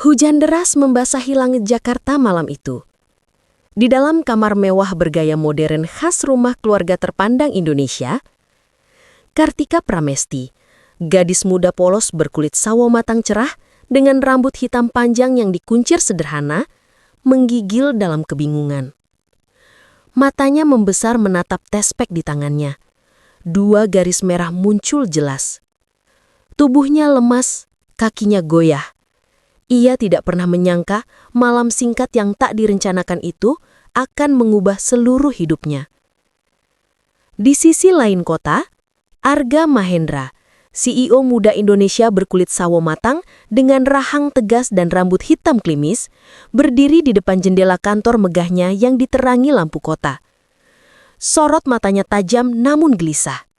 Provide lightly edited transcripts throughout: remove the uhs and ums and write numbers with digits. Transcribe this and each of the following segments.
Hujan deras membasahi langit Jakarta malam itu. Di dalam kamar mewah bergaya modern khas rumah keluarga terpandang Indonesia, Kartika Pramesti, gadis muda polos berkulit sawo matang cerah dengan rambut hitam panjang yang dikuncir sederhana, menggigil dalam kebingungan. Matanya membesar menatap tespek di tangannya. 2 garis merah muncul jelas. Tubuhnya lemas, kakinya goyah. Ia tidak pernah menyangka malam singkat yang tak direncanakan itu akan mengubah seluruh hidupnya. Di sisi lain kota, Arga Mahendra, CEO muda Indonesia berkulit sawo matang dengan rahang tegas dan rambut hitam klimis, berdiri di depan jendela kantor megahnya yang diterangi lampu kota. Sorot matanya tajam namun gelisah.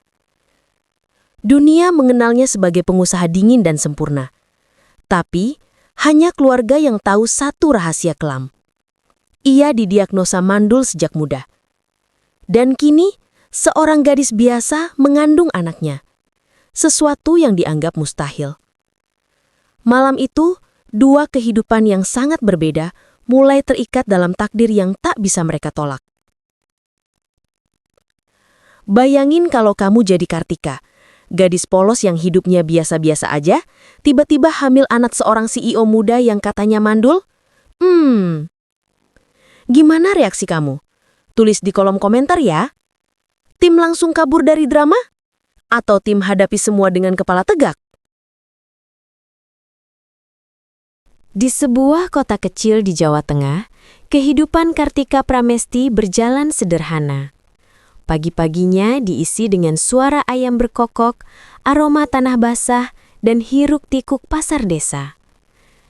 Dunia mengenalnya sebagai pengusaha dingin dan sempurna. Tapi, hanya keluarga yang tahu satu rahasia kelam. Ia didiagnosa mandul sejak muda. Dan kini, seorang gadis biasa mengandung anaknya. Sesuatu yang dianggap mustahil. Malam itu, 2 kehidupan yang sangat berbeda mulai terikat dalam takdir yang tak bisa mereka tolak. Bayangin kalau kamu jadi Kartika, gadis polos yang hidupnya biasa-biasa aja, tiba-tiba hamil anak seorang CEO muda yang katanya mandul? Gimana reaksi kamu? Tulis di kolom komentar ya. Tim langsung kabur dari drama? Atau tim hadapi semua dengan kepala tegak? Di sebuah kota kecil di Jawa Tengah, kehidupan Kartika Pramesti berjalan sederhana. Pagi-paginya diisi dengan suara ayam berkokok, aroma tanah basah, dan hiruk-pikuk pasar desa.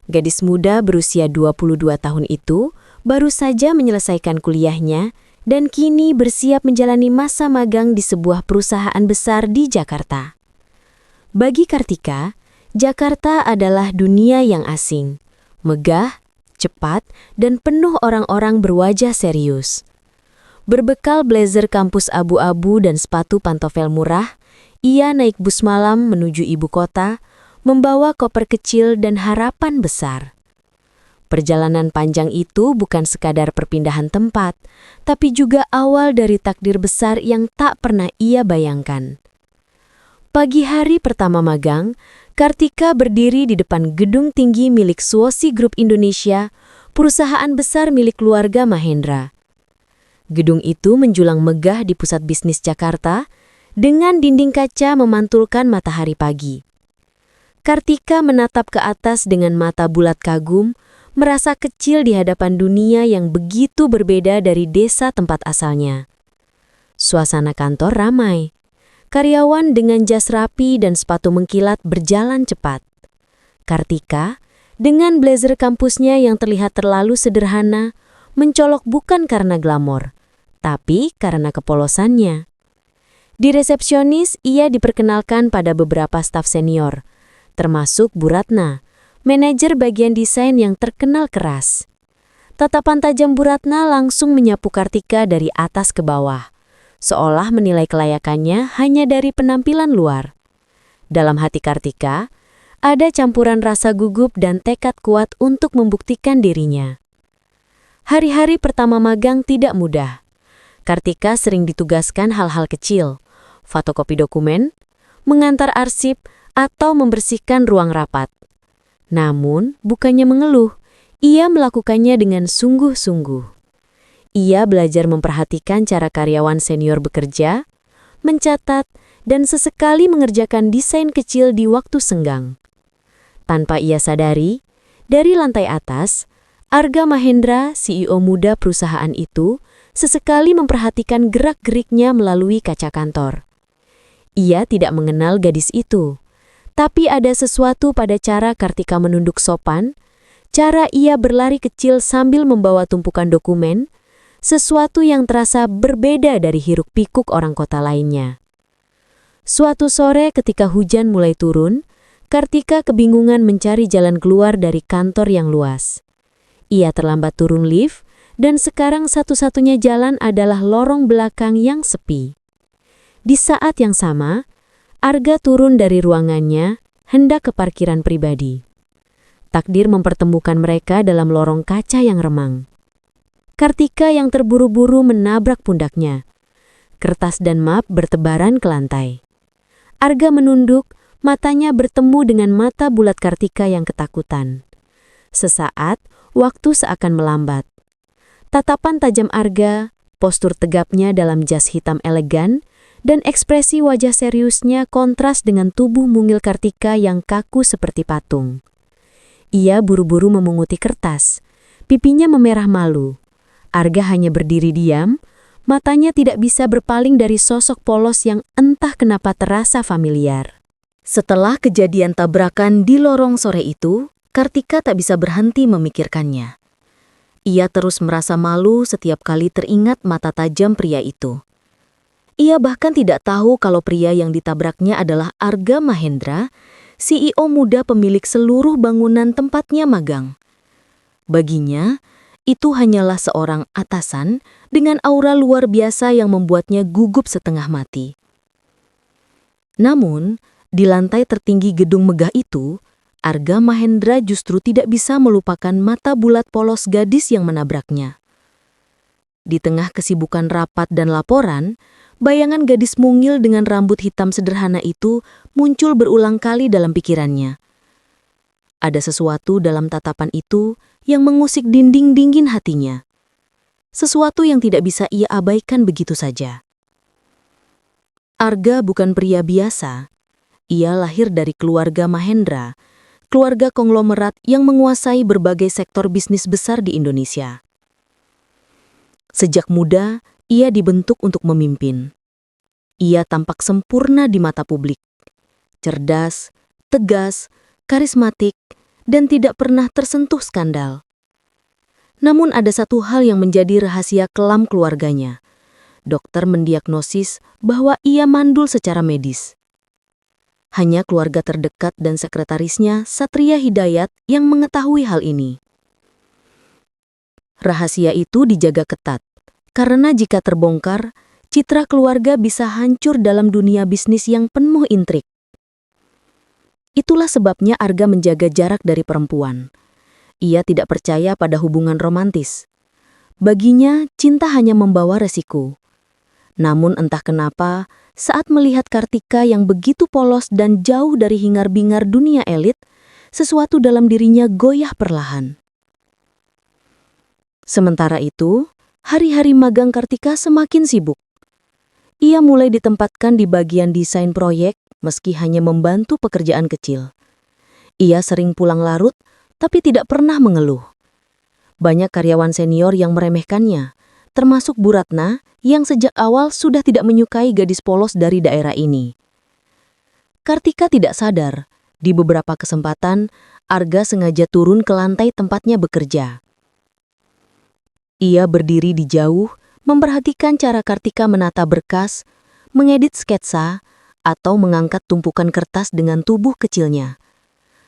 Gadis muda berusia 22 tahun itu baru saja menyelesaikan kuliahnya dan kini bersiap menjalani masa magang di sebuah perusahaan besar di Jakarta. Bagi Kartika, Jakarta adalah dunia yang asing, megah, cepat, dan penuh orang-orang berwajah serius. Berbekal blazer kampus abu-abu dan sepatu pantofel murah, ia naik bus malam menuju ibu kota, membawa koper kecil dan harapan besar. Perjalanan panjang itu bukan sekadar perpindahan tempat, tapi juga awal dari takdir besar yang tak pernah ia bayangkan. Pagi hari pertama magang, Kartika berdiri di depan gedung tinggi milik Suosi Group Indonesia, perusahaan besar milik keluarga Mahendra. Gedung itu menjulang megah di pusat bisnis Jakarta, dengan dinding kaca memantulkan matahari pagi. Kartika menatap ke atas dengan mata bulat kagum, merasa kecil di hadapan dunia yang begitu berbeda dari desa tempat asalnya. Suasana kantor ramai. Karyawan dengan jas rapi dan sepatu mengkilat berjalan cepat. Kartika, dengan blazer kampusnya yang terlihat terlalu sederhana, mencolok bukan karena glamor, tapi karena kepolosannya. Di resepsionis, ia diperkenalkan pada beberapa staf senior, termasuk Bu Ratna, manajer bagian desain yang terkenal keras. Tatapan tajam Bu Ratna langsung menyapu Kartika dari atas ke bawah, seolah menilai kelayakannya hanya dari penampilan luar. Dalam hati Kartika, ada campuran rasa gugup dan tekad kuat untuk membuktikan dirinya. Hari-hari pertama magang tidak mudah. Kartika sering ditugaskan hal-hal kecil, fotokopi dokumen, mengantar arsip, atau membersihkan ruang rapat. Namun, bukannya mengeluh, ia melakukannya dengan sungguh-sungguh. Ia belajar memperhatikan cara karyawan senior bekerja, mencatat, dan sesekali mengerjakan desain kecil di waktu senggang. Tanpa ia sadari, dari lantai atas, Arga Mahendra, CEO muda perusahaan itu, sesekali memperhatikan gerak-geriknya melalui kaca kantor. Ia tidak mengenal gadis itu, tapi ada sesuatu pada cara Kartika menunduk sopan, cara ia berlari kecil sambil membawa tumpukan dokumen, sesuatu yang terasa berbeda dari hiruk-pikuk orang kota lainnya. Suatu sore ketika hujan mulai turun, Kartika kebingungan mencari jalan keluar dari kantor yang luas. Ia terlambat turun lift, dan sekarang satu-satunya jalan adalah lorong belakang yang sepi. Di saat yang sama, Arga turun dari ruangannya, hendak ke parkiran pribadi. Takdir mempertemukan mereka dalam lorong kaca yang remang. Kartika yang terburu-buru menabrak pundaknya. Kertas dan map bertebaran ke lantai. Arga menunduk, matanya bertemu dengan mata bulat Kartika yang ketakutan. Sesaat, waktu seakan melambat. Tatapan tajam Arga, postur tegapnya dalam jas hitam elegan, dan ekspresi wajah seriusnya kontras dengan tubuh mungil Kartika yang kaku seperti patung. Ia buru-buru memunguti kertas. Pipinya memerah malu. Arga hanya berdiri diam, matanya tidak bisa berpaling dari sosok polos yang entah kenapa terasa familiar. Setelah kejadian tabrakan di lorong sore itu, Kartika tak bisa berhenti memikirkannya. Ia terus merasa malu setiap kali teringat mata tajam pria itu. Ia bahkan tidak tahu kalau pria yang ditabraknya adalah Arga Mahendra, CEO muda pemilik seluruh bangunan tempatnya magang. Baginya, itu hanyalah seorang atasan dengan aura luar biasa yang membuatnya gugup setengah mati. Namun, di lantai tertinggi gedung megah itu, Arga Mahendra justru tidak bisa melupakan mata bulat polos gadis yang menabraknya. Di tengah kesibukan rapat dan laporan, bayangan gadis mungil dengan rambut hitam sederhana itu muncul berulang kali dalam pikirannya. Ada sesuatu dalam tatapan itu yang mengusik dinding dingin hatinya. Sesuatu yang tidak bisa ia abaikan begitu saja. Arga bukan pria biasa. Ia lahir dari keluarga Mahendra, keluarga konglomerat yang menguasai berbagai sektor bisnis besar di Indonesia. Sejak muda, ia dibentuk untuk memimpin. Ia tampak sempurna di mata publik. Cerdas, tegas, karismatik, dan tidak pernah tersentuh skandal. Namun ada satu hal yang menjadi rahasia kelam keluarganya. Dokter mendiagnosis bahwa ia mandul secara medis. Hanya keluarga terdekat dan sekretarisnya, Satria Hidayat, yang mengetahui hal ini. Rahasia itu dijaga ketat, karena jika terbongkar, citra keluarga bisa hancur dalam dunia bisnis yang penuh intrik. Itulah sebabnya Arga menjaga jarak dari perempuan. Ia tidak percaya pada hubungan romantis. Baginya, cinta hanya membawa resiko. Namun entah kenapa, saat melihat Kartika yang begitu polos dan jauh dari hingar-bingar dunia elit, sesuatu dalam dirinya goyah perlahan. Sementara itu, hari-hari magang Kartika semakin sibuk. Ia mulai ditempatkan di bagian desain proyek, meski hanya membantu pekerjaan kecil. Ia sering pulang larut, tapi tidak pernah mengeluh. Banyak karyawan senior yang meremehkannya, termasuk Bu Ratna yang sejak awal sudah tidak menyukai gadis polos dari daerah ini. Kartika tidak sadar, di beberapa kesempatan, Arga sengaja turun ke lantai tempatnya bekerja. Ia berdiri di jauh, memperhatikan cara Kartika menata berkas, mengedit sketsa, atau mengangkat tumpukan kertas dengan tubuh kecilnya.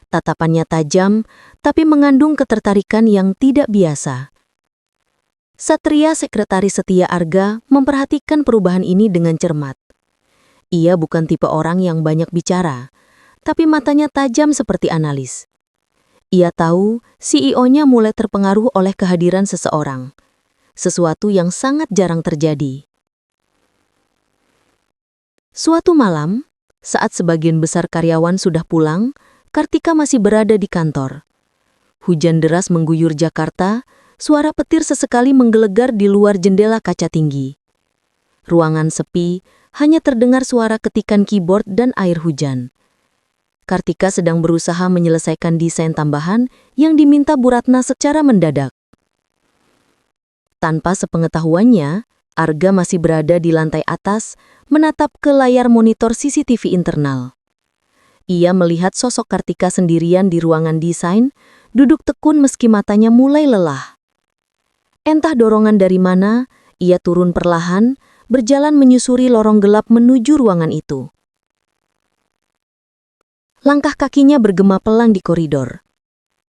Tatapannya tajam, tapi mengandung ketertarikan yang tidak biasa. Satria, sekretaris setia Arga, memperhatikan perubahan ini dengan cermat. Ia bukan tipe orang yang banyak bicara, tapi matanya tajam seperti analis. Ia tahu CEO-nya mulai terpengaruh oleh kehadiran seseorang, sesuatu yang sangat jarang terjadi. Suatu malam, saat sebagian besar karyawan sudah pulang, Kartika masih berada di kantor. Hujan deras mengguyur Jakarta, suara petir sesekali menggelegar di luar jendela kaca tinggi. Ruangan sepi, hanya terdengar suara ketikan keyboard dan air hujan. Kartika sedang berusaha menyelesaikan desain tambahan yang diminta Bu Ratna secara mendadak. Tanpa sepengetahuannya, Arga masih berada di lantai atas, menatap ke layar monitor CCTV internal. Ia melihat sosok Kartika sendirian di ruangan desain, duduk tekun meski matanya mulai lelah. Entah dorongan dari mana, ia turun perlahan, berjalan menyusuri lorong gelap menuju ruangan itu. Langkah kakinya bergema pelan di koridor.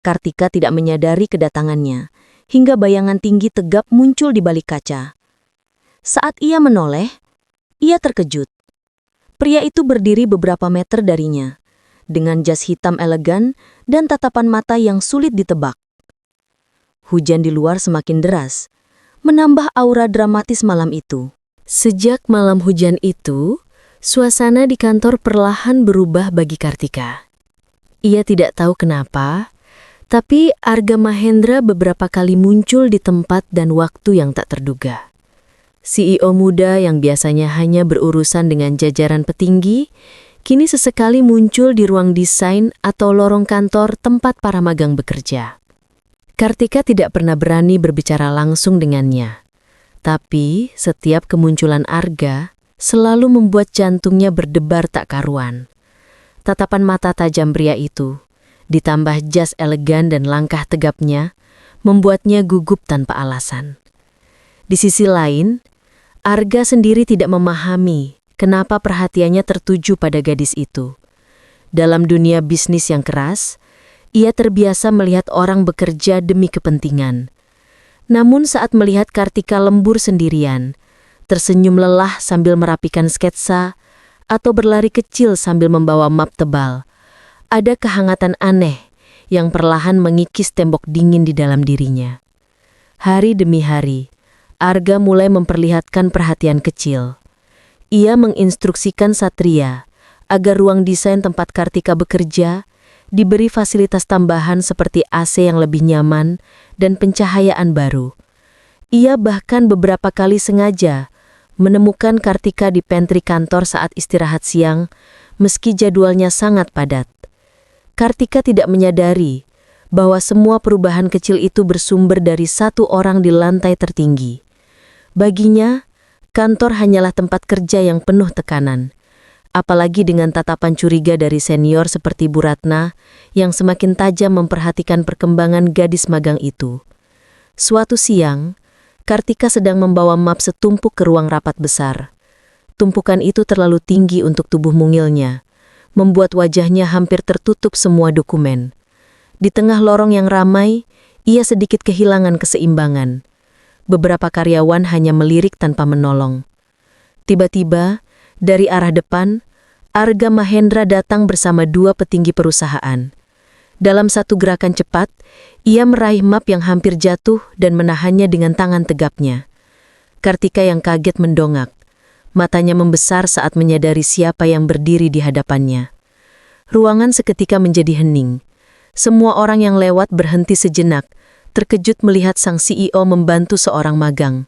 Kartika tidak menyadari kedatangannya, hingga bayangan tinggi tegap muncul di balik kaca. Saat ia menoleh, ia terkejut. Pria itu berdiri beberapa meter darinya. dengan jas hitam elegan dan tatapan mata yang sulit ditebak. Hujan di luar semakin deras, menambah aura dramatis malam itu. Sejak malam hujan itu, suasana di kantor perlahan berubah bagi Kartika. Ia tidak tahu kenapa, tapi Arga Mahendra beberapa kali muncul di tempat dan waktu yang tak terduga. CEO muda yang biasanya hanya berurusan dengan jajaran petinggi, kini sesekali muncul di ruang desain atau lorong kantor tempat para magang bekerja. Kartika tidak pernah berani berbicara langsung dengannya. Tapi setiap kemunculan Arga selalu membuat jantungnya berdebar tak karuan. Tatapan mata tajam pria itu, ditambah jas elegan dan langkah tegapnya, membuatnya gugup tanpa alasan. Di sisi lain, Arga sendiri tidak memahami kenapa perhatiannya tertuju pada gadis itu. Dalam dunia bisnis yang keras, ia terbiasa melihat orang bekerja demi kepentingan. Namun saat melihat Kartika lembur sendirian, tersenyum lelah sambil merapikan sketsa, atau berlari kecil sambil membawa map tebal, ada kehangatan aneh yang perlahan mengikis tembok dingin di dalam dirinya. Hari demi hari, Arga mulai memperlihatkan perhatian kecil. Ia menginstruksikan Satria agar ruang desain tempat Kartika bekerja diberi fasilitas tambahan seperti AC yang lebih nyaman dan pencahayaan baru. Ia bahkan beberapa kali sengaja menemukan Kartika di pantry kantor saat istirahat siang, meski jadwalnya sangat padat. Kartika tidak menyadari bahwa semua perubahan kecil itu bersumber dari satu orang di lantai tertinggi. Baginya, kantor hanyalah tempat kerja yang penuh tekanan. Apalagi dengan tatapan curiga dari senior seperti Bu Ratna yang semakin tajam memperhatikan perkembangan gadis magang itu. Suatu siang, Kartika sedang membawa map setumpuk ke ruang rapat besar. Tumpukan itu terlalu tinggi untuk tubuh mungilnya, membuat wajahnya hampir tertutup semua dokumen. Di tengah lorong yang ramai, ia sedikit kehilangan keseimbangan. Beberapa karyawan hanya melirik tanpa menolong. Tiba-tiba, dari arah depan, Arga Mahendra datang bersama dua petinggi perusahaan. Dalam satu gerakan cepat, ia meraih map yang hampir jatuh dan menahannya dengan tangan tegapnya. Kartika yang kaget mendongak. Matanya membesar saat menyadari siapa yang berdiri di hadapannya. Ruangan seketika menjadi hening. Semua orang yang lewat berhenti sejenak, terkejut melihat sang CEO membantu seorang magang.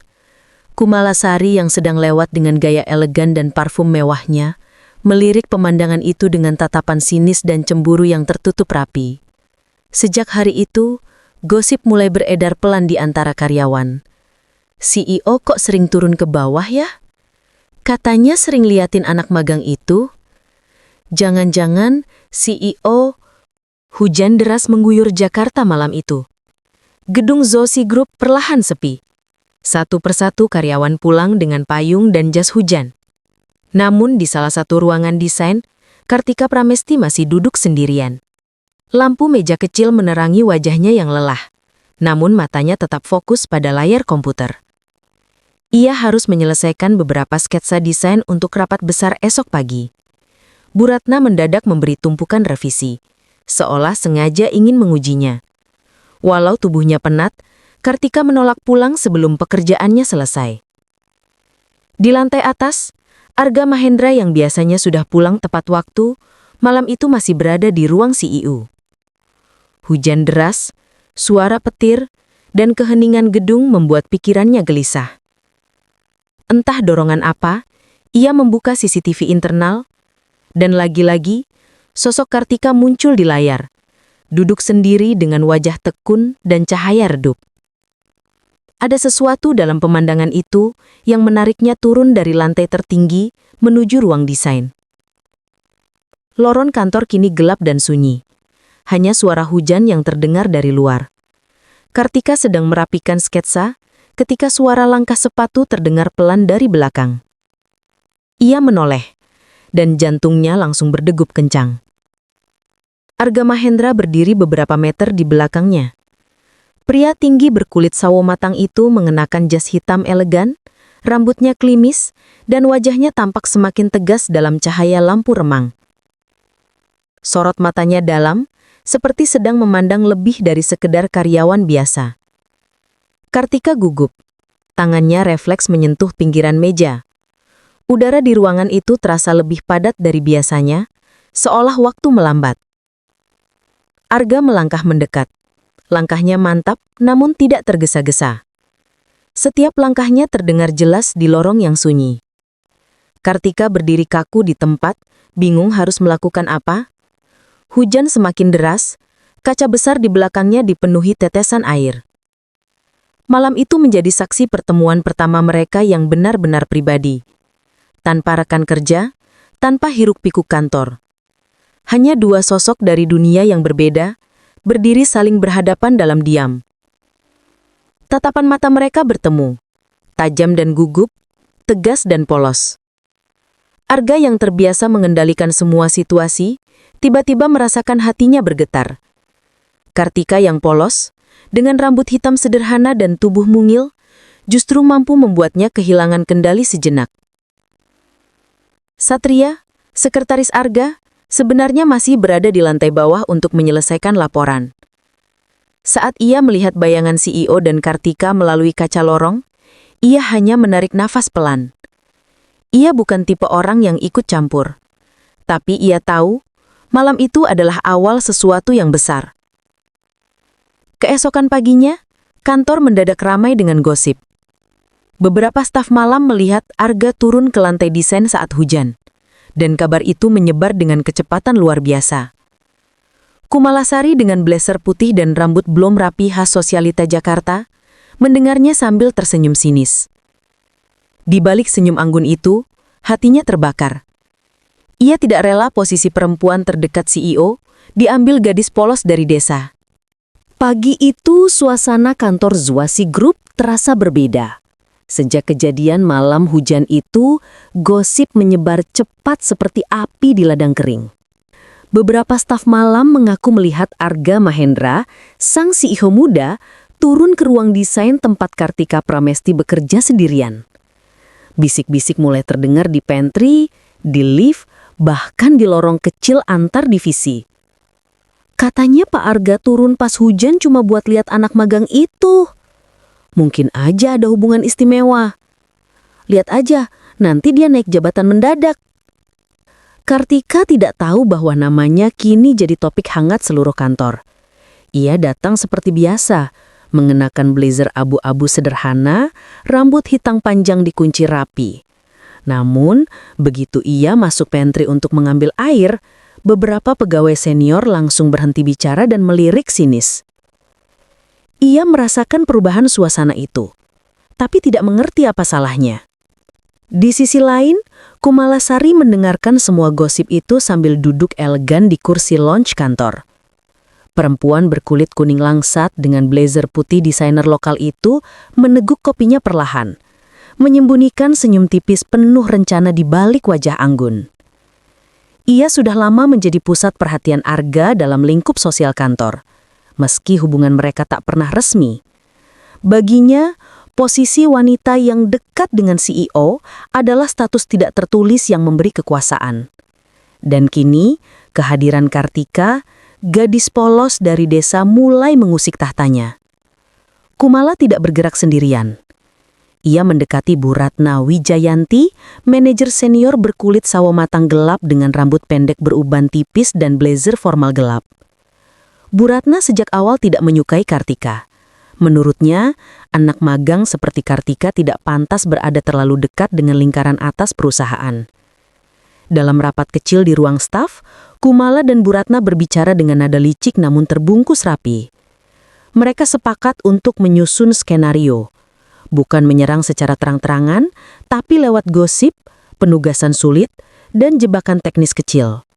Kumalasari yang sedang lewat dengan gaya elegan dan parfum mewahnya, melirik pemandangan itu dengan tatapan sinis dan cemburu yang tertutup rapi. Sejak hari itu, gosip mulai beredar pelan di antara karyawan. CEO kok sering turun ke bawah ya? Katanya sering liatin anak magang itu. Jangan-jangan CEO... Hujan deras mengguyur Jakarta malam itu. Gedung Zosi Group perlahan sepi. Satu persatu karyawan pulang dengan payung dan jas hujan. Namun di salah satu ruangan desain, Kartika Pramesti masih duduk sendirian. Lampu meja kecil menerangi wajahnya yang lelah, namun matanya tetap fokus pada layar komputer. Ia harus menyelesaikan beberapa sketsa desain untuk rapat besar esok pagi. Bu Ratna mendadak memberi tumpukan revisi, seolah sengaja ingin mengujinya. Walau tubuhnya penat, Kartika menolak pulang sebelum pekerjaannya selesai. Di lantai atas, Arga Mahendra yang biasanya sudah pulang tepat waktu, malam itu masih berada di ruang CEO. Hujan deras, suara petir, dan keheningan gedung membuat pikirannya gelisah. Entah dorongan apa, ia membuka CCTV internal, dan lagi-lagi, sosok Kartika muncul di layar, duduk sendiri dengan wajah tekun dan cahaya redup. Ada sesuatu dalam pemandangan itu yang menariknya turun dari lantai tertinggi menuju ruang desain. Lorong kantor kini gelap dan sunyi. Hanya suara hujan yang terdengar dari luar. Kartika sedang merapikan sketsa ketika suara langkah sepatu terdengar pelan dari belakang. Ia menoleh, dan jantungnya langsung berdegup kencang. Arga Mahendra berdiri beberapa meter di belakangnya. Pria tinggi berkulit sawo matang itu mengenakan jas hitam elegan, rambutnya klimis, dan wajahnya tampak semakin tegas dalam cahaya lampu remang. Sorot matanya dalam, seperti sedang memandang lebih dari sekedar karyawan biasa. Kartika gugup. Tangannya refleks menyentuh pinggiran meja. Udara di ruangan itu terasa lebih padat dari biasanya, seolah waktu melambat. Arga melangkah mendekat. Langkahnya mantap, namun tidak tergesa-gesa. Setiap langkahnya terdengar jelas di lorong yang sunyi. Kartika berdiri kaku di tempat, bingung harus melakukan apa. Hujan semakin deras, kaca besar di belakangnya dipenuhi tetesan air. Malam itu menjadi saksi pertemuan pertama mereka yang benar-benar pribadi. Tanpa rekan kerja, tanpa hiruk-pikuk kantor. Hanya dua sosok dari dunia yang berbeda, berdiri saling berhadapan dalam diam. Tatapan mata mereka bertemu, tajam dan gugup, tegas dan polos. Arga yang terbiasa mengendalikan semua situasi, tiba-tiba merasakan hatinya bergetar. Kartika yang polos, dengan rambut hitam sederhana dan tubuh mungil, justru mampu membuatnya kehilangan kendali sejenak. Satria, sekretaris Arga, sebenarnya masih berada di lantai bawah untuk menyelesaikan laporan. Saat ia melihat bayangan CEO dan Kartika melalui kaca lorong, ia hanya menarik nafas pelan. Ia bukan tipe orang yang ikut campur. Tapi ia tahu, malam itu adalah awal sesuatu yang besar. Keesokan paginya, kantor mendadak ramai dengan gosip. Beberapa staf malam melihat Arga turun ke lantai desain saat hujan, dan kabar itu menyebar dengan kecepatan luar biasa. Kumalasari dengan blazer putih dan rambut belum rapi khas sosialita Jakarta, mendengarnya sambil tersenyum sinis. Di balik senyum anggun itu, hatinya terbakar. Ia tidak rela posisi perempuan terdekat CEO diambil gadis polos dari desa. Pagi itu, suasana kantor Zwasi Group terasa berbeda. Sejak kejadian malam hujan itu, gosip menyebar cepat seperti api di ladang kering. Beberapa staf malam mengaku melihat Arga Mahendra, sang CEO muda, turun ke ruang desain tempat Kartika Pramesti bekerja sendirian. Bisik-bisik mulai terdengar di pantry, di lift, bahkan di lorong kecil antar divisi. Katanya Pak Arga turun pas hujan cuma buat lihat anak magang itu. Mungkin aja ada hubungan istimewa. Lihat aja, nanti dia naik jabatan mendadak. Kartika tidak tahu bahwa namanya kini jadi topik hangat seluruh kantor. Ia datang seperti biasa, mengenakan blazer abu-abu sederhana, rambut hitam panjang dikunci rapi. Namun, begitu ia masuk pantry untuk mengambil air, beberapa pegawai senior langsung berhenti bicara dan melirik sinis. Ia merasakan perubahan suasana itu, tapi tidak mengerti apa salahnya. Di sisi lain, Kumalasari mendengarkan semua gosip itu sambil duduk elegan di kursi lounge kantor. Perempuan berkulit kuning langsat dengan blazer putih desainer lokal itu meneguk kopinya perlahan, menyembunyikan senyum tipis penuh rencana di balik wajah anggun. Ia sudah lama menjadi pusat perhatian Arga dalam lingkup sosial kantor, meski hubungan mereka tak pernah resmi. Baginya, posisi wanita yang dekat dengan CEO adalah status tidak tertulis yang memberi kekuasaan. Dan kini, kehadiran Kartika, gadis polos dari desa mulai mengusik tahtanya. Kumala tidak bergerak sendirian. Ia mendekati Bu Ratna Wijayanti, manajer senior berkulit sawo matang gelap dengan rambut pendek beruban tipis dan blazer formal gelap. Bu Ratna sejak awal tidak menyukai Kartika. Menurutnya, anak magang seperti Kartika tidak pantas berada terlalu dekat dengan lingkaran atas perusahaan. Dalam rapat kecil di ruang staf, Kumala dan Bu Ratna berbicara dengan nada licik namun terbungkus rapi. Mereka sepakat untuk menyusun skenario. Bukan menyerang secara terang-terangan, tapi lewat gosip, penugasan sulit, dan jebakan teknis kecil.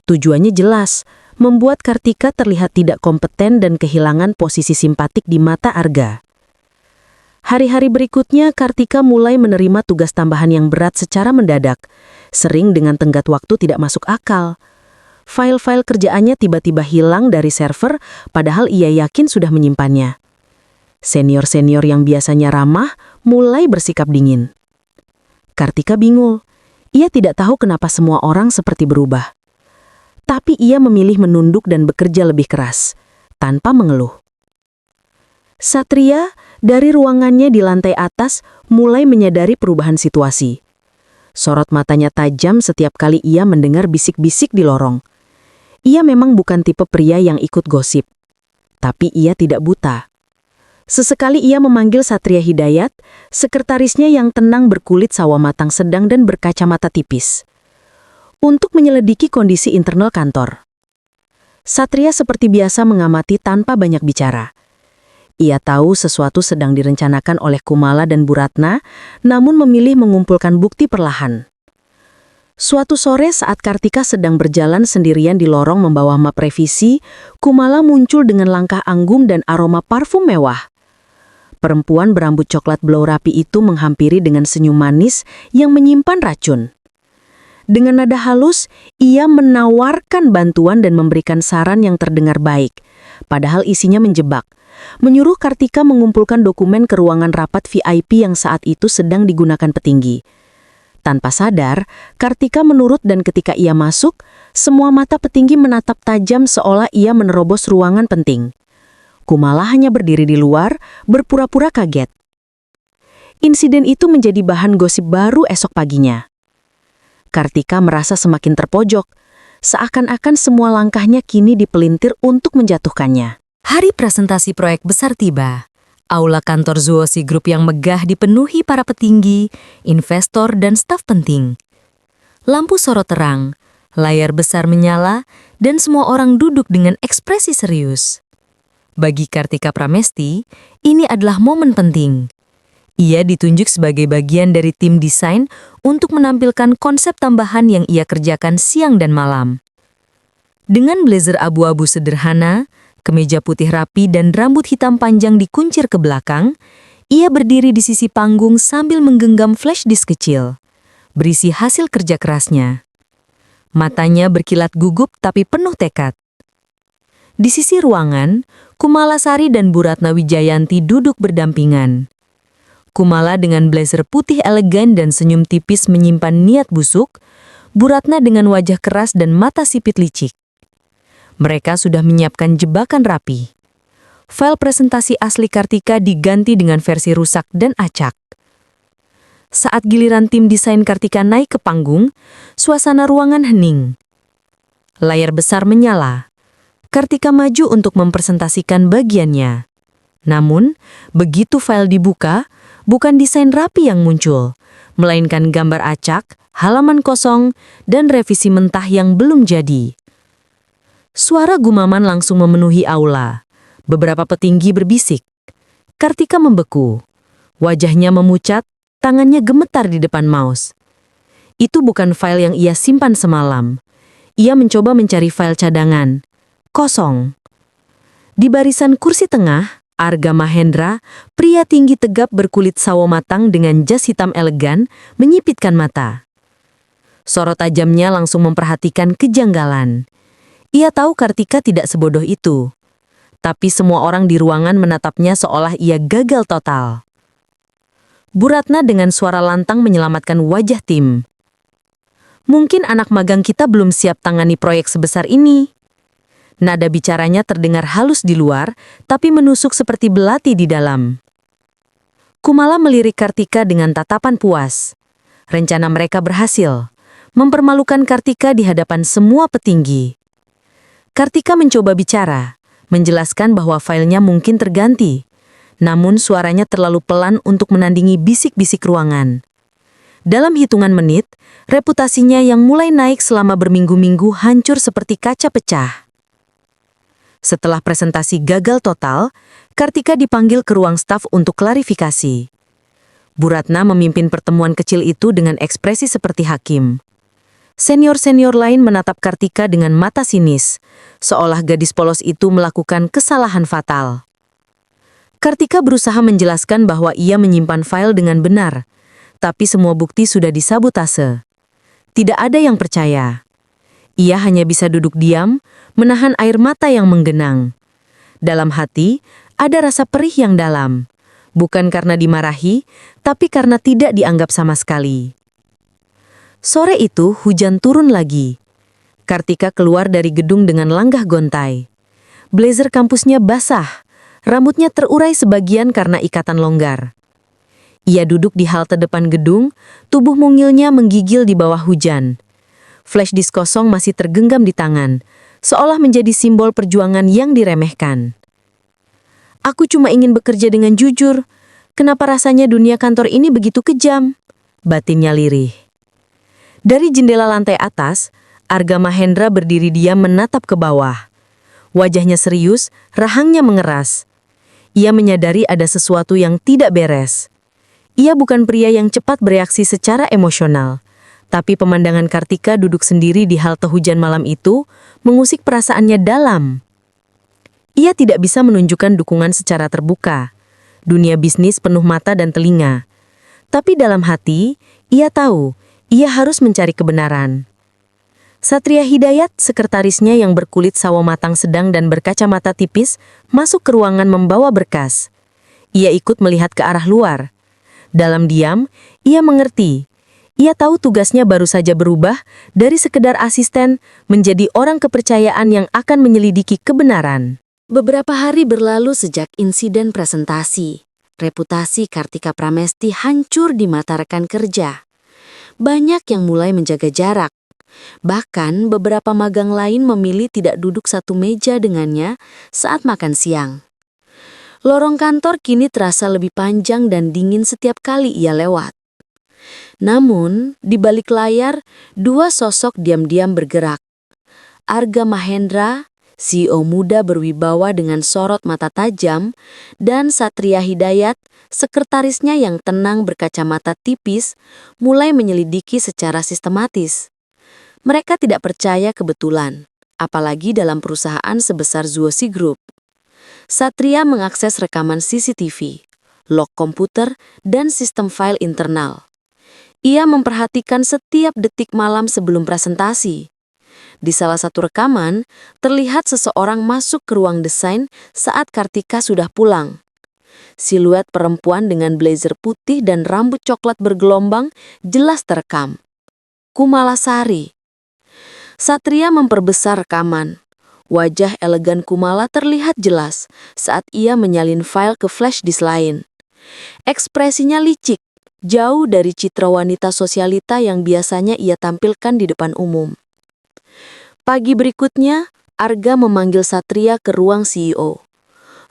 Tujuannya jelas, membuat Kartika terlihat tidak kompeten dan kehilangan posisi simpatik di mata Arga. Hari-hari berikutnya, Kartika mulai menerima tugas tambahan yang berat secara mendadak, sering dengan tenggat waktu tidak masuk akal. File-file kerjaannya tiba-tiba hilang dari server, padahal ia yakin sudah menyimpannya. Senior-senior yang biasanya ramah mulai bersikap dingin. Kartika bingung. Ia tidak tahu kenapa semua orang seperti berubah. tapi ia memilih menunduk dan bekerja lebih keras, tanpa mengeluh. Satria dari ruangannya di lantai atas mulai menyadari perubahan situasi. Sorot matanya tajam setiap kali ia mendengar bisik-bisik di lorong. Ia memang bukan tipe pria yang ikut gosip, tapi ia tidak buta. Sesekali ia memanggil Satria Hidayat, sekretarisnya yang tenang berkulit sawo matang sedang dan berkacamata tipis, untuk menyelidiki kondisi internal kantor. Satria seperti biasa mengamati tanpa banyak bicara. Ia tahu sesuatu sedang direncanakan oleh Kumala dan Bu Ratna, namun memilih mengumpulkan bukti perlahan. Suatu sore saat Kartika sedang berjalan sendirian di lorong membawa map revisi, Kumala muncul dengan langkah anggun dan aroma parfum mewah. Perempuan berambut coklat blau rapi itu menghampiri dengan senyum manis yang menyimpan racun. Dengan nada halus, ia menawarkan bantuan dan memberikan saran yang terdengar baik, padahal isinya menjebak. Menyuruh Kartika mengumpulkan dokumen ke ruangan rapat VIP yang saat itu sedang digunakan petinggi. Tanpa sadar, Kartika menurut dan ketika ia masuk, semua mata petinggi menatap tajam seolah ia menerobos ruangan penting. Kumala hanya berdiri di luar, berpura-pura kaget. Insiden itu menjadi bahan gosip baru esok paginya. Kartika merasa semakin terpojok, seakan-akan semua langkahnya kini dipelintir untuk menjatuhkannya. Hari presentasi proyek besar tiba. Aula kantor Zuosi Group yang megah dipenuhi para petinggi, investor, dan staf penting. Lampu sorot terang, layar besar menyala, dan semua orang duduk dengan ekspresi serius. Bagi Kartika Pramesti, ini adalah momen penting. Ia ditunjuk sebagai bagian dari tim desain untuk menampilkan konsep tambahan yang ia kerjakan siang dan malam. Dengan blazer abu-abu sederhana, kemeja putih rapi dan rambut hitam panjang dikuncir ke belakang, ia berdiri di sisi panggung sambil menggenggam flash disk kecil, berisi hasil kerja kerasnya. Matanya berkilat gugup tapi penuh tekad. Di sisi ruangan, Kumala Sari dan Bu Ratna Wijayanti duduk berdampingan. Kumala dengan blazer putih elegan dan senyum tipis menyimpan niat busuk, Bu Ratna dengan wajah keras dan mata sipit licik. Mereka sudah menyiapkan jebakan rapi. File presentasi asli Kartika diganti dengan versi rusak dan acak. Saat giliran tim desain Kartika naik ke panggung, suasana ruangan hening. Layar besar menyala. Kartika maju untuk mempresentasikan bagiannya. Namun, begitu file dibuka, bukan desain rapi yang muncul, melainkan gambar acak, halaman kosong, dan revisi mentah yang belum jadi. Suara gumaman langsung memenuhi aula. Beberapa petinggi berbisik. Kartika membeku. Wajahnya memucat, tangannya gemetar di depan mouse. Itu bukan file yang ia simpan semalam. Ia mencoba mencari file cadangan. Kosong. Di barisan kursi tengah, Arga Mahendra, pria tinggi tegap berkulit sawo matang dengan jas hitam elegan, menyipitkan mata. Sorot tajamnya langsung memperhatikan kejanggalan. Ia tahu Kartika tidak sebodoh itu. Tapi semua orang di ruangan menatapnya seolah ia gagal total. Bu Ratna dengan suara lantang menyelamatkan wajah tim. Mungkin anak magang kita belum siap tangani proyek sebesar ini. Nada bicaranya terdengar halus di luar, tapi menusuk seperti belati di dalam. Kumala melirik Kartika dengan tatapan puas. Rencana mereka berhasil, mempermalukan Kartika di hadapan semua petinggi. Kartika mencoba bicara, menjelaskan bahwa filenya mungkin terganti, namun suaranya terlalu pelan untuk menandingi bisik-bisik ruangan. Dalam hitungan menit, reputasinya yang mulai naik selama berminggu-minggu hancur seperti kaca pecah. Setelah presentasi gagal total, Kartika dipanggil ke ruang staf untuk klarifikasi. Bu Ratna memimpin pertemuan kecil itu dengan ekspresi seperti hakim. Senior-senior lain menatap Kartika dengan mata sinis, seolah gadis polos itu melakukan kesalahan fatal. Kartika berusaha menjelaskan bahwa ia menyimpan file dengan benar, tapi semua bukti sudah disabotase. Tidak ada yang percaya. Ia hanya bisa duduk diam, menahan air mata yang menggenang. Dalam hati, ada rasa perih yang dalam. Bukan karena dimarahi, tapi karena tidak dianggap sama sekali. Sore itu hujan turun lagi. Kartika keluar dari gedung dengan langkah gontai. Blazer kampusnya basah, rambutnya terurai sebagian karena ikatan longgar. Ia duduk di halte depan gedung, tubuh mungilnya menggigil di bawah hujan. Flash disk kosong masih tergenggam di tangan, seolah menjadi simbol perjuangan yang diremehkan. Aku cuma ingin bekerja dengan jujur. Kenapa rasanya dunia kantor ini begitu kejam? Batinnya lirih. Dari jendela lantai atas, Arga Mahendra berdiri diam menatap ke bawah. Wajahnya serius, rahangnya mengeras. Ia menyadari ada sesuatu yang tidak beres. Ia bukan pria yang cepat bereaksi secara emosional. Tapi pemandangan Kartika duduk sendiri di halte hujan malam itu mengusik perasaannya dalam. Ia tidak bisa menunjukkan dukungan secara terbuka. Dunia bisnis penuh mata dan telinga. Tapi dalam hati, ia tahu, ia harus mencari kebenaran. Satria Hidayat, sekretarisnya yang berkulit sawo matang sedang dan berkacamata tipis, masuk ke ruangan membawa berkas. Ia ikut melihat ke arah luar. Dalam diam, ia mengerti. Ia tahu tugasnya baru saja berubah dari sekedar asisten menjadi orang kepercayaan yang akan menyelidiki kebenaran. Beberapa hari berlalu sejak insiden presentasi. Reputasi Kartika Pramesti hancur di mata rekan kerja. Banyak yang mulai menjaga jarak. Bahkan beberapa magang lain memilih tidak duduk satu meja dengannya saat makan siang. Lorong kantor kini terasa lebih panjang dan dingin setiap kali ia lewat. Namun, di balik layar, dua sosok diam-diam bergerak. Arga Mahendra, CEO muda berwibawa dengan sorot mata tajam, dan Satria Hidayat, sekretarisnya yang tenang berkacamata tipis, mulai menyelidiki secara sistematis. Mereka tidak percaya kebetulan, apalagi dalam perusahaan sebesar Zuosi Group. Satria mengakses rekaman CCTV, log komputer, dan sistem file internal. Ia memperhatikan setiap detik malam sebelum presentasi. Di salah satu rekaman, terlihat seseorang masuk ke ruang desain saat Kartika sudah pulang. Siluet perempuan dengan blazer putih dan rambut coklat bergelombang jelas terekam. Kumalasari. Satria memperbesar rekaman. Wajah elegan Kumala terlihat jelas saat ia menyalin file ke flash disk lain. Ekspresinya licik, jauh dari citra wanita sosialita yang biasanya ia tampilkan di depan umum. Pagi berikutnya, Arga memanggil Satria ke ruang CEO.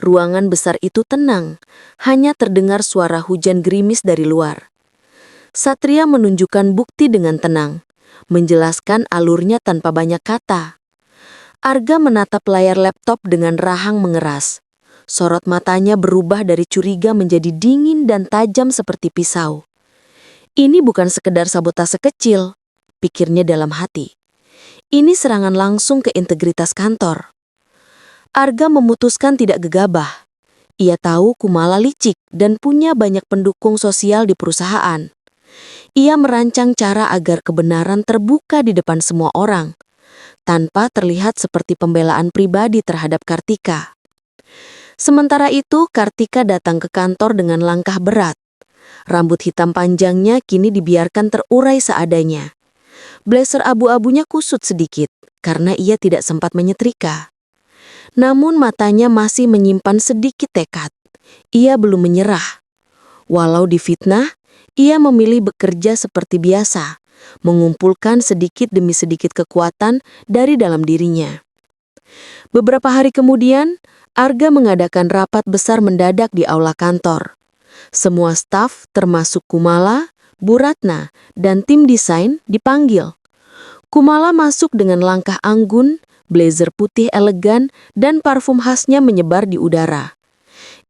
Ruangan besar itu tenang, hanya terdengar suara hujan gerimis dari luar. Satria menunjukkan bukti dengan tenang, menjelaskan alurnya tanpa banyak kata. Arga menatap layar laptop dengan rahang mengeras. Sorot matanya berubah dari curiga menjadi dingin dan tajam seperti pisau. Ini bukan sekedar sabotase kecil, pikirnya dalam hati. Ini serangan langsung ke integritas kantor. Arga memutuskan tidak gegabah. Ia tahu Kumala licik dan punya banyak pendukung sosial di perusahaan. Ia merancang cara agar kebenaran terbuka di depan semua orang, tanpa terlihat seperti pembelaan pribadi terhadap Kartika. Sementara itu, Kartika datang ke kantor dengan langkah berat. Rambut hitam panjangnya kini dibiarkan terurai seadanya. Blazer abu-abunya kusut sedikit karena ia tidak sempat menyetrika. Namun matanya masih menyimpan sedikit tekad. Ia belum menyerah. Walau difitnah, ia memilih bekerja seperti biasa, mengumpulkan sedikit demi sedikit kekuatan dari dalam dirinya. Beberapa hari kemudian, Arga mengadakan rapat besar mendadak di aula kantor. Semua staf, termasuk Kumala, Bu Ratna, dan tim desain dipanggil. Kumala masuk dengan langkah anggun, blazer putih elegan, dan parfum khasnya menyebar di udara.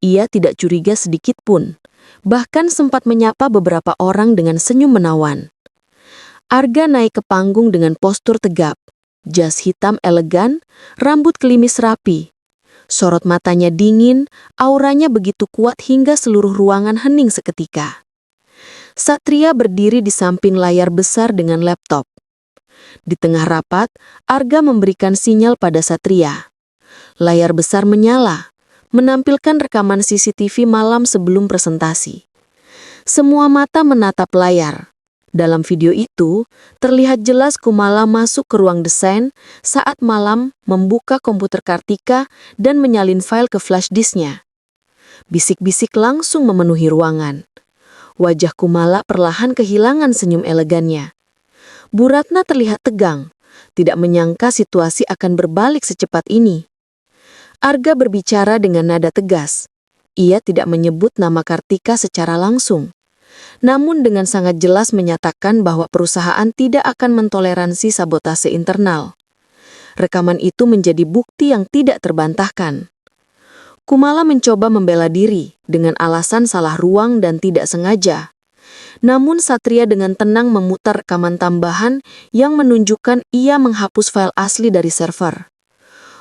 Ia tidak curiga sedikit pun, bahkan sempat menyapa beberapa orang dengan senyum menawan. Arga naik ke panggung dengan postur tegap, jas hitam elegan, rambut klimis rapi. Sorot matanya dingin, auranya begitu kuat hingga seluruh ruangan hening seketika. Satria berdiri di samping layar besar dengan laptop. Di tengah rapat, Arga memberikan sinyal pada Satria. Layar besar menyala, menampilkan rekaman CCTV malam sebelum presentasi. Semua mata menatap layar. Dalam video itu, terlihat jelas Kumala masuk ke ruang desain saat malam membuka komputer Kartika dan menyalin file ke flash disknya. Bisik-bisik langsung memenuhi ruangan. Wajah Kumala perlahan kehilangan senyum elegannya. Bu Ratna terlihat tegang, tidak menyangka situasi akan berbalik secepat ini. Arga berbicara dengan nada tegas. Ia tidak menyebut nama Kartika secara langsung, namun dengan sangat jelas menyatakan bahwa perusahaan tidak akan mentoleransi sabotase internal. Rekaman itu menjadi bukti yang tidak terbantahkan. Kumala mencoba membela diri dengan alasan salah ruang dan tidak sengaja. Namun Satria dengan tenang memutar rekaman tambahan yang menunjukkan ia menghapus file asli dari server.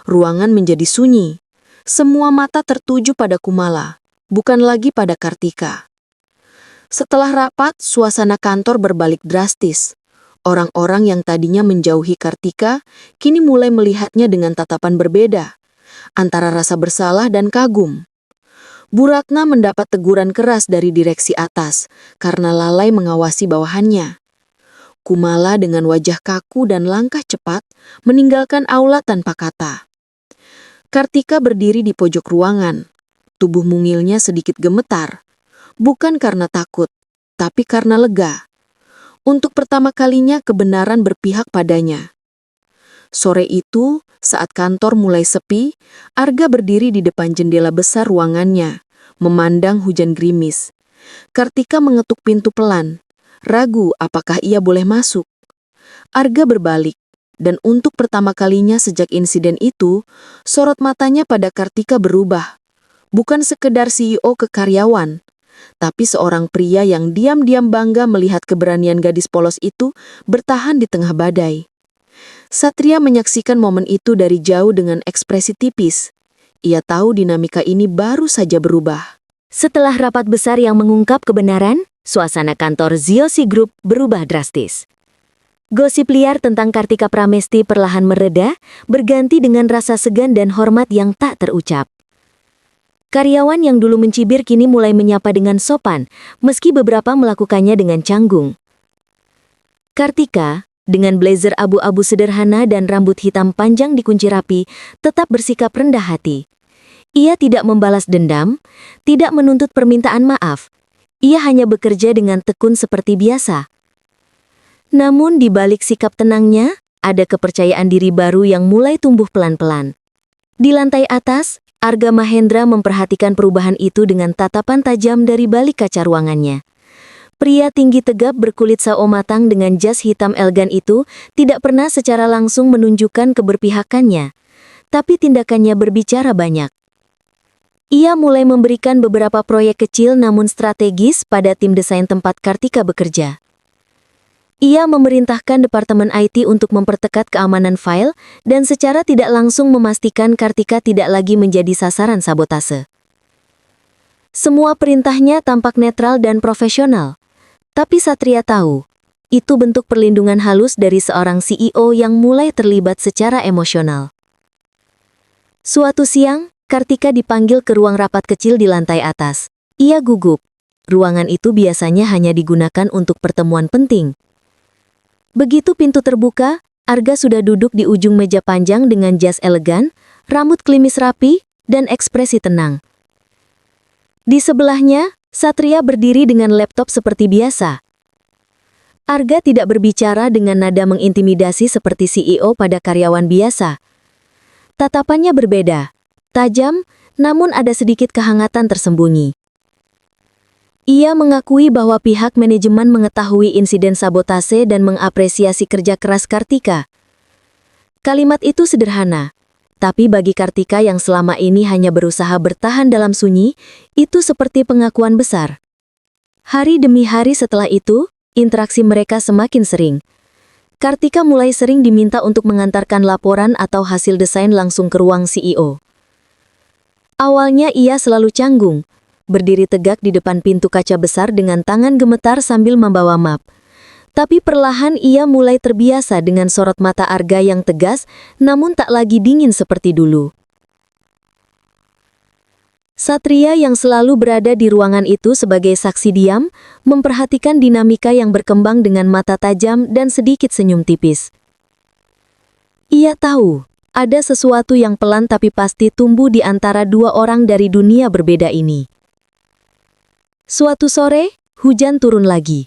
Ruangan menjadi sunyi. Semua mata tertuju pada Kumala, bukan lagi pada Kartika. Setelah rapat, suasana kantor berbalik drastis. Orang-orang yang tadinya menjauhi Kartika, kini mulai melihatnya dengan tatapan berbeda, antara rasa bersalah dan kagum. Bu Ratna mendapat teguran keras dari direksi atas, karena lalai mengawasi bawahannya. Kumala dengan wajah kaku dan langkah cepat, meninggalkan aula tanpa kata. Kartika berdiri di pojok ruangan. Tubuh mungilnya sedikit gemetar. Bukan karena takut, tapi karena lega. Untuk pertama kalinya kebenaran berpihak padanya. Sore itu, saat kantor mulai sepi, Arga berdiri di depan jendela besar ruangannya, memandang hujan gerimis. Kartika mengetuk pintu pelan, ragu apakah ia boleh masuk. Arga berbalik, dan untuk pertama kalinya sejak insiden itu, sorot matanya pada Kartika berubah. Bukan sekedar CEO ke karyawan, tapi seorang pria yang diam-diam bangga melihat keberanian gadis polos itu bertahan di tengah badai. Satria menyaksikan momen itu dari jauh dengan ekspresi tipis. Ia tahu dinamika ini baru saja berubah. Setelah rapat besar yang mengungkap kebenaran, suasana kantor Ziosi Group berubah drastis. Gosip liar tentang Kartika Pramesti perlahan mereda, berganti dengan rasa segan dan hormat yang tak terucap. Karyawan yang dulu mencibir kini mulai menyapa dengan sopan, meski beberapa melakukannya dengan canggung. Kartika, dengan blazer abu-abu sederhana dan rambut hitam panjang dikunci rapi, tetap bersikap rendah hati. Ia tidak membalas dendam, tidak menuntut permintaan maaf. Ia hanya bekerja dengan tekun seperti biasa. Namun di balik sikap tenangnya, ada kepercayaan diri baru yang mulai tumbuh pelan-pelan. Di lantai atas, Arga Mahendra memperhatikan perubahan itu dengan tatapan tajam dari balik kaca ruangannya. Pria tinggi tegap berkulit sao matang dengan jas hitam elegan itu tidak pernah secara langsung menunjukkan keberpihakannya, tapi tindakannya berbicara banyak. Ia mulai memberikan beberapa proyek kecil namun strategis pada tim desain tempat Kartika bekerja. Ia memerintahkan Departemen IT untuk memperketat keamanan file dan secara tidak langsung memastikan Kartika tidak lagi menjadi sasaran sabotase. Semua perintahnya tampak netral dan profesional. Tapi Satria tahu, itu bentuk perlindungan halus dari seorang CEO yang mulai terlibat secara emosional. Suatu siang, Kartika dipanggil ke ruang rapat kecil di lantai atas. Ia gugup. Ruangan itu biasanya hanya digunakan untuk pertemuan penting. Begitu pintu terbuka, Arga sudah duduk di ujung meja panjang dengan jas elegan, rambut klimis rapi, dan ekspresi tenang. Di sebelahnya, Satria berdiri dengan laptop seperti biasa. Arga tidak berbicara dengan nada mengintimidasi seperti CEO pada karyawan biasa. Tatapannya berbeda, tajam, namun ada sedikit kehangatan tersembunyi. Ia mengakui bahwa pihak manajemen mengetahui insiden sabotase dan mengapresiasi kerja keras Kartika. Kalimat itu sederhana, tapi bagi Kartika yang selama ini hanya berusaha bertahan dalam sunyi, itu seperti pengakuan besar. Hari demi hari setelah itu, interaksi mereka semakin sering. Kartika mulai sering diminta untuk mengantarkan laporan atau hasil desain langsung ke ruang CEO. Awalnya ia selalu canggung, berdiri tegak di depan pintu kaca besar dengan tangan gemetar sambil membawa map. Tapi perlahan ia mulai terbiasa dengan sorot mata Arga yang tegas, namun tak lagi dingin seperti dulu. Satria yang selalu berada di ruangan itu sebagai saksi diam, memperhatikan dinamika yang berkembang dengan mata tajam dan sedikit senyum tipis. Ia tahu, ada sesuatu yang pelan tapi pasti tumbuh di antara dua orang dari dunia berbeda ini. Suatu sore, hujan turun lagi.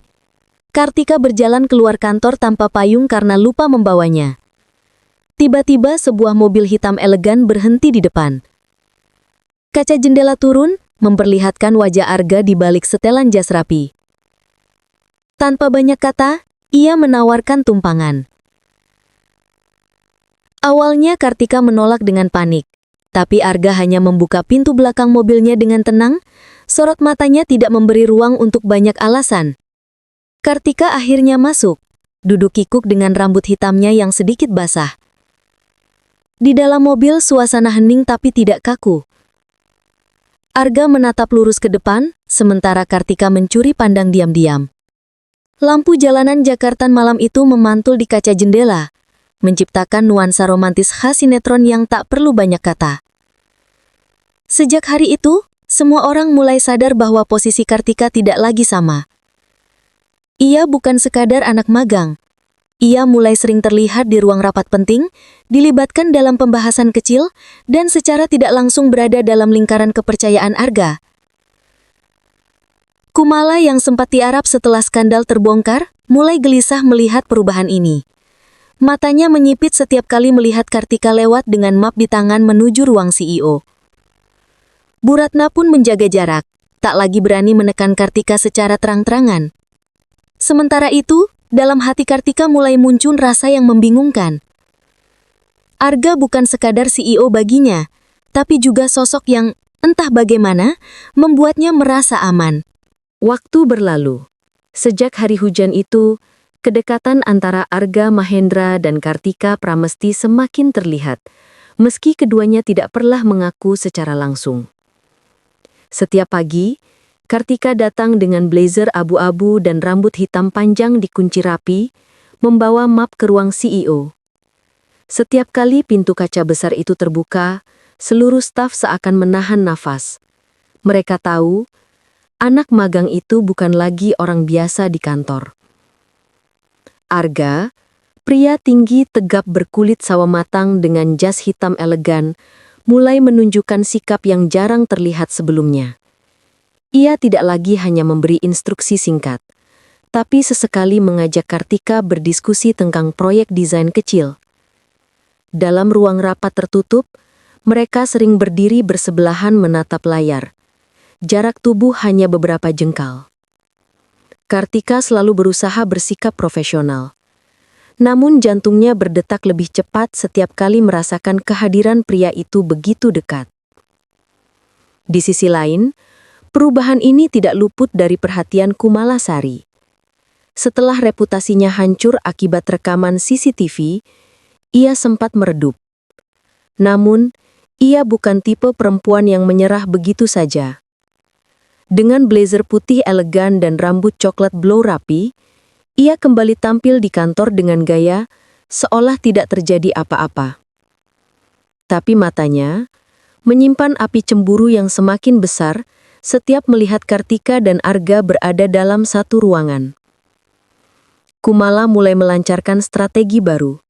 Kartika berjalan keluar kantor tanpa payung karena lupa membawanya. Tiba-tiba sebuah mobil hitam elegan berhenti di depan. Kaca jendela turun, memperlihatkan wajah Arga di balik setelan jas rapi. Tanpa banyak kata, ia menawarkan tumpangan. Awalnya Kartika menolak dengan panik, tapi Arga hanya membuka pintu belakang mobilnya dengan tenang, sorot matanya tidak memberi ruang untuk banyak alasan. Kartika akhirnya masuk, duduk kikuk dengan rambut hitamnya yang sedikit basah. Di dalam mobil suasana hening tapi tidak kaku. Arga menatap lurus ke depan, sementara Kartika mencuri pandang diam-diam. Lampu jalanan Jakarta malam itu memantul di kaca jendela, menciptakan nuansa romantis khas sinetron yang tak perlu banyak kata. Sejak hari itu, semua orang mulai sadar bahwa posisi Kartika tidak lagi sama. Ia bukan sekadar anak magang. Ia mulai sering terlihat di ruang rapat penting, dilibatkan dalam pembahasan kecil, dan secara tidak langsung berada dalam lingkaran kepercayaan Arga. Kumala yang sempat tiarap setelah skandal terbongkar, mulai gelisah melihat perubahan ini. Matanya menyipit setiap kali melihat Kartika lewat dengan map di tangan menuju ruang CEO. Bu Ratna pun menjaga jarak, tak lagi berani menekan Kartika secara terang-terangan. Sementara itu, dalam hati Kartika mulai muncul rasa yang membingungkan. Arga bukan sekadar CEO baginya, tapi juga sosok yang, entah bagaimana, membuatnya merasa aman. Waktu berlalu. Sejak hari hujan itu, kedekatan antara Arga Mahendra dan Kartika Pramesti semakin terlihat, meski keduanya tidak pernah mengaku secara langsung. Setiap pagi, Kartika datang dengan blazer abu-abu dan rambut hitam panjang dikunci rapi, membawa map ke ruang CEO. Setiap kali pintu kaca besar itu terbuka, seluruh staf seakan menahan nafas. Mereka tahu, anak magang itu bukan lagi orang biasa di kantor. Arga, pria tinggi tegap berkulit sawo matang dengan jas hitam elegan, mulai menunjukkan sikap yang jarang terlihat sebelumnya. Ia tidak lagi hanya memberi instruksi singkat, tapi sesekali mengajak Kartika berdiskusi tentang proyek desain kecil. Dalam ruang rapat tertutup, mereka sering berdiri bersebelahan menatap layar. Jarak tubuh hanya beberapa jengkal. Kartika selalu berusaha bersikap profesional. Namun jantungnya berdetak lebih cepat setiap kali merasakan kehadiran pria itu begitu dekat. Di sisi lain, perubahan ini tidak luput dari perhatian Kumalasari. Setelah reputasinya hancur akibat rekaman CCTV, ia sempat meredup. Namun, ia bukan tipe perempuan yang menyerah begitu saja. Dengan blazer putih elegan dan rambut coklat blow rapi, ia kembali tampil di kantor dengan gaya seolah tidak terjadi apa-apa. Tapi matanya menyimpan api cemburu yang semakin besar setiap melihat Kartika dan Arga berada dalam satu ruangan. Kumala mulai melancarkan strategi baru.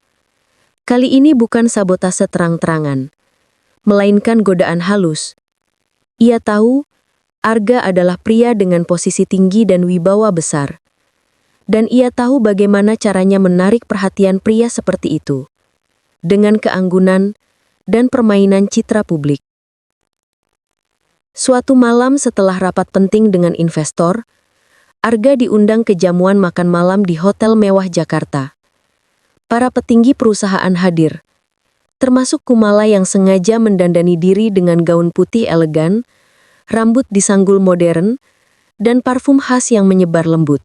Kali ini bukan sabotase terang-terangan, melainkan godaan halus. Ia tahu, Arga adalah pria dengan posisi tinggi dan wibawa besar. Dan ia tahu bagaimana caranya menarik perhatian pria seperti itu. Dengan keanggunan dan permainan citra publik. Suatu malam setelah rapat penting dengan investor, Arga diundang ke jamuan makan malam di hotel mewah Jakarta. Para petinggi perusahaan hadir, termasuk Kumala yang sengaja mendandani diri dengan gaun putih elegan, rambut disanggul modern, dan parfum khas yang menyebar lembut.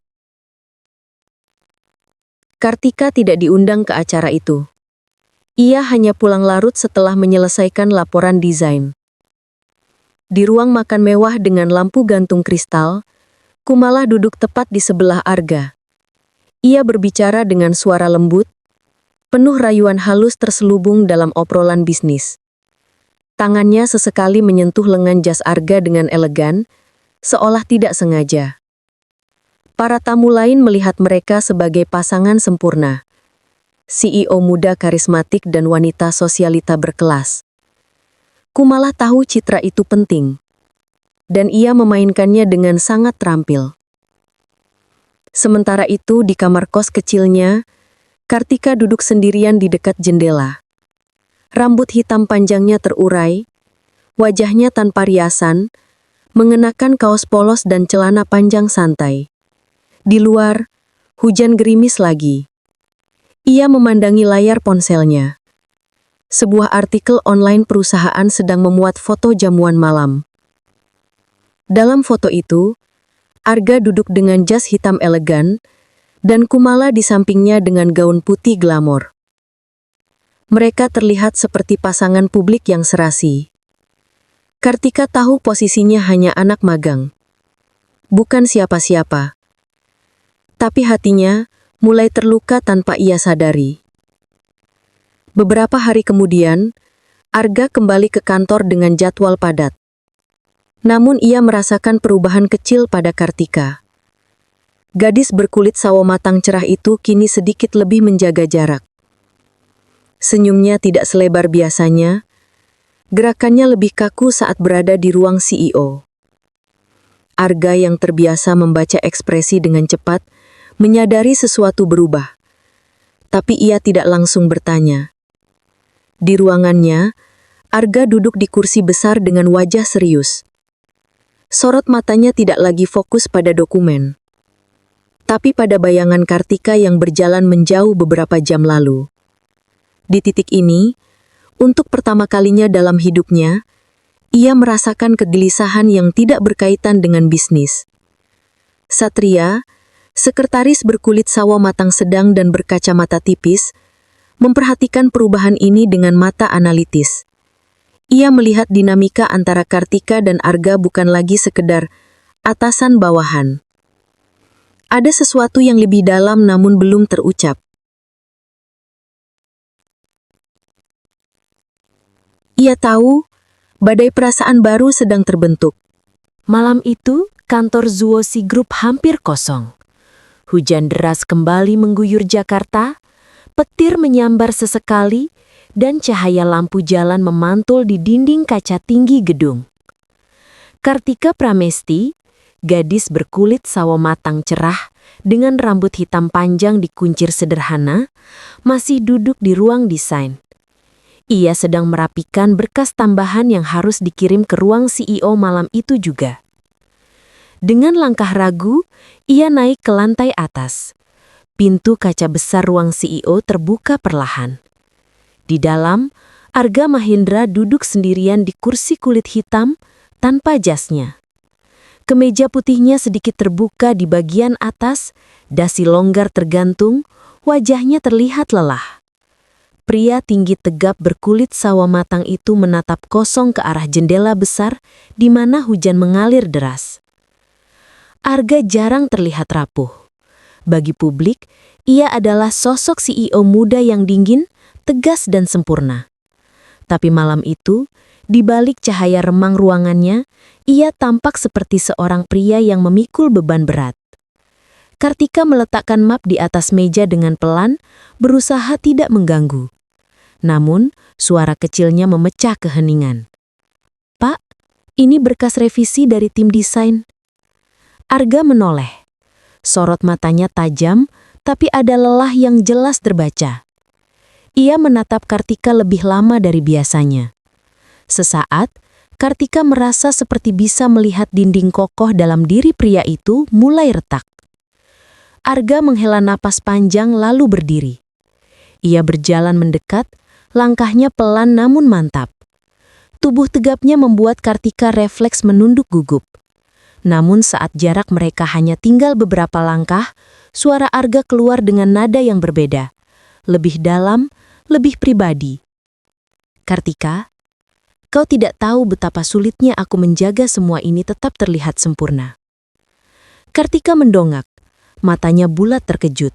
Kartika tidak diundang ke acara itu. Ia hanya pulang larut setelah menyelesaikan laporan desain. Di ruang makan mewah dengan lampu gantung kristal, Kumala duduk tepat di sebelah Arga. Ia berbicara dengan suara lembut, penuh rayuan halus terselubung dalam obrolan bisnis. Tangannya sesekali menyentuh lengan jas Arga dengan elegan, seolah tidak sengaja. Para tamu lain melihat mereka sebagai pasangan sempurna. CEO muda karismatik dan wanita sosialita berkelas. Kumala tahu citra itu penting, dan ia memainkannya dengan sangat terampil. Sementara itu di kamar kos kecilnya, Kartika duduk sendirian di dekat jendela. Rambut hitam panjangnya terurai, wajahnya tanpa riasan, mengenakan kaos polos dan celana panjang santai. Di luar, hujan gerimis lagi. Ia memandangi layar ponselnya. Sebuah artikel online perusahaan sedang memuat foto jamuan malam. Dalam foto itu, Arga duduk dengan jas hitam elegan, dan Kumala di sampingnya dengan gaun putih glamor. Mereka terlihat seperti pasangan publik yang serasi. Kartika tahu posisinya hanya anak magang. Bukan siapa-siapa. Tapi hatinya mulai terluka tanpa ia sadari. Beberapa hari kemudian, Arga kembali ke kantor dengan jadwal padat. Namun ia merasakan perubahan kecil pada Kartika. Gadis berkulit sawo matang cerah itu kini sedikit lebih menjaga jarak. Senyumnya tidak selebar biasanya, gerakannya lebih kaku saat berada di ruang CEO. Arga yang terbiasa membaca ekspresi dengan cepat, menyadari sesuatu berubah. Tapi ia tidak langsung bertanya. Di ruangannya, Arga duduk di kursi besar dengan wajah serius. Sorot matanya tidak lagi fokus pada dokumen, tapi pada bayangan Kartika yang berjalan menjauh beberapa jam lalu. Di titik ini, untuk pertama kalinya dalam hidupnya, ia merasakan kegelisahan yang tidak berkaitan dengan bisnis. Satria, sekretaris berkulit sawo matang sedang dan berkacamata tipis, memperhatikan perubahan ini dengan mata analitis. Ia melihat dinamika antara Kartika dan Arga bukan lagi sekedar atasan-bawahan. Ada sesuatu yang lebih dalam namun belum terucap. Ia tahu, badai perasaan baru sedang terbentuk. Malam itu, kantor Zuosi Group hampir kosong. Hujan deras kembali mengguyur Jakarta, petir menyambar sesekali, dan cahaya lampu jalan memantul di dinding kaca tinggi gedung. Kartika Pramesti, gadis berkulit sawo matang cerah dengan rambut hitam panjang dikuncir sederhana, masih duduk di ruang desain. Ia sedang merapikan berkas tambahan yang harus dikirim ke ruang CEO malam itu juga. Dengan langkah ragu, ia naik ke lantai atas. Pintu kaca besar ruang CEO terbuka perlahan. Di dalam, Arga Mahendra duduk sendirian di kursi kulit hitam tanpa jasnya. Kemeja putihnya sedikit terbuka di bagian atas, dasi longgar tergantung, wajahnya terlihat lelah. Pria tinggi tegap berkulit sawo matang itu menatap kosong ke arah jendela besar di mana hujan mengalir deras. Arga jarang terlihat rapuh. Bagi publik, ia adalah sosok CEO muda yang dingin, tegas dan sempurna. Tapi malam itu, di balik cahaya remang ruangannya, ia tampak seperti seorang pria yang memikul beban berat. Kartika meletakkan map di atas meja dengan pelan, berusaha tidak mengganggu. Namun, suara kecilnya memecah keheningan. "Pak, ini berkas revisi dari tim desain." Arga menoleh. Sorot matanya tajam, tapi ada lelah yang jelas terbaca. Ia menatap Kartika lebih lama dari biasanya. Sesaat, Kartika merasa seperti bisa melihat dinding kokoh dalam diri pria itu mulai retak. Arga menghela napas panjang lalu berdiri. Ia berjalan mendekat, langkahnya pelan namun mantap. Tubuh tegapnya membuat Kartika refleks menunduk gugup. Namun saat jarak mereka hanya tinggal beberapa langkah, suara Arga keluar dengan nada yang berbeda. Lebih dalam, lebih pribadi. "Kartika, kau tidak tahu betapa sulitnya aku menjaga semua ini tetap terlihat sempurna." Kartika mendongak, matanya bulat terkejut.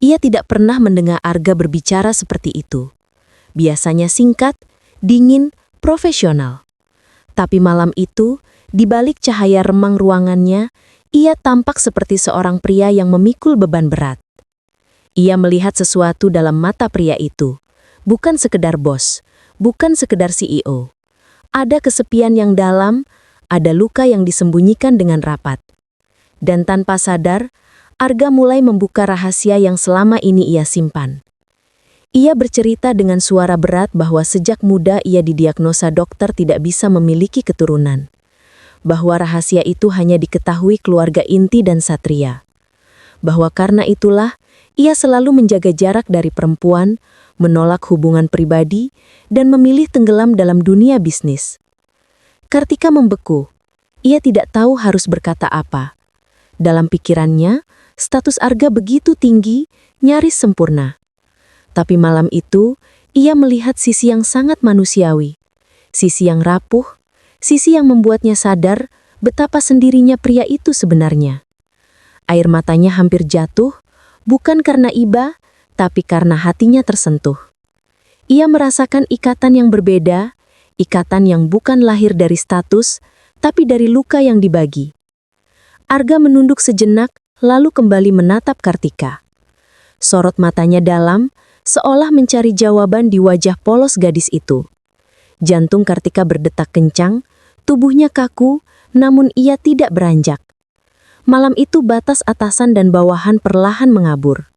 Ia tidak pernah mendengar Arga berbicara seperti itu. Biasanya singkat, dingin, profesional. Tapi malam itu, di balik cahaya remang ruangannya, ia tampak seperti seorang pria yang memikul beban berat. Ia melihat sesuatu dalam mata pria itu, bukan sekedar bos, bukan sekedar CEO. Ada kesepian yang dalam, ada luka yang disembunyikan dengan rapat. Dan tanpa sadar, Arga mulai membuka rahasia yang selama ini ia simpan. Ia bercerita dengan suara berat bahwa sejak muda ia didiagnosa dokter tidak bisa memiliki keturunan. Bahwa rahasia itu hanya diketahui keluarga inti dan Satria. Bahwa karena itulah, ia selalu menjaga jarak dari perempuan, menolak hubungan pribadi, dan memilih tenggelam dalam dunia bisnis. Kartika membeku. Ia tidak tahu harus berkata apa. Dalam pikirannya, status Arga begitu tinggi, nyaris sempurna. Tapi malam itu, ia melihat sisi yang sangat manusiawi. Sisi yang rapuh, sisi yang membuatnya sadar betapa sendirinya pria itu sebenarnya. Air matanya hampir jatuh, bukan karena iba, tapi karena hatinya tersentuh. Ia merasakan ikatan yang berbeda, ikatan yang bukan lahir dari status, tapi dari luka yang dibagi. Arga menunduk sejenak, lalu kembali menatap Kartika. Sorot matanya dalam, seolah mencari jawaban di wajah polos gadis itu. Jantung Kartika berdetak kencang, tubuhnya kaku, namun ia tidak beranjak. Malam itu batas atasan dan bawahan perlahan mengabur.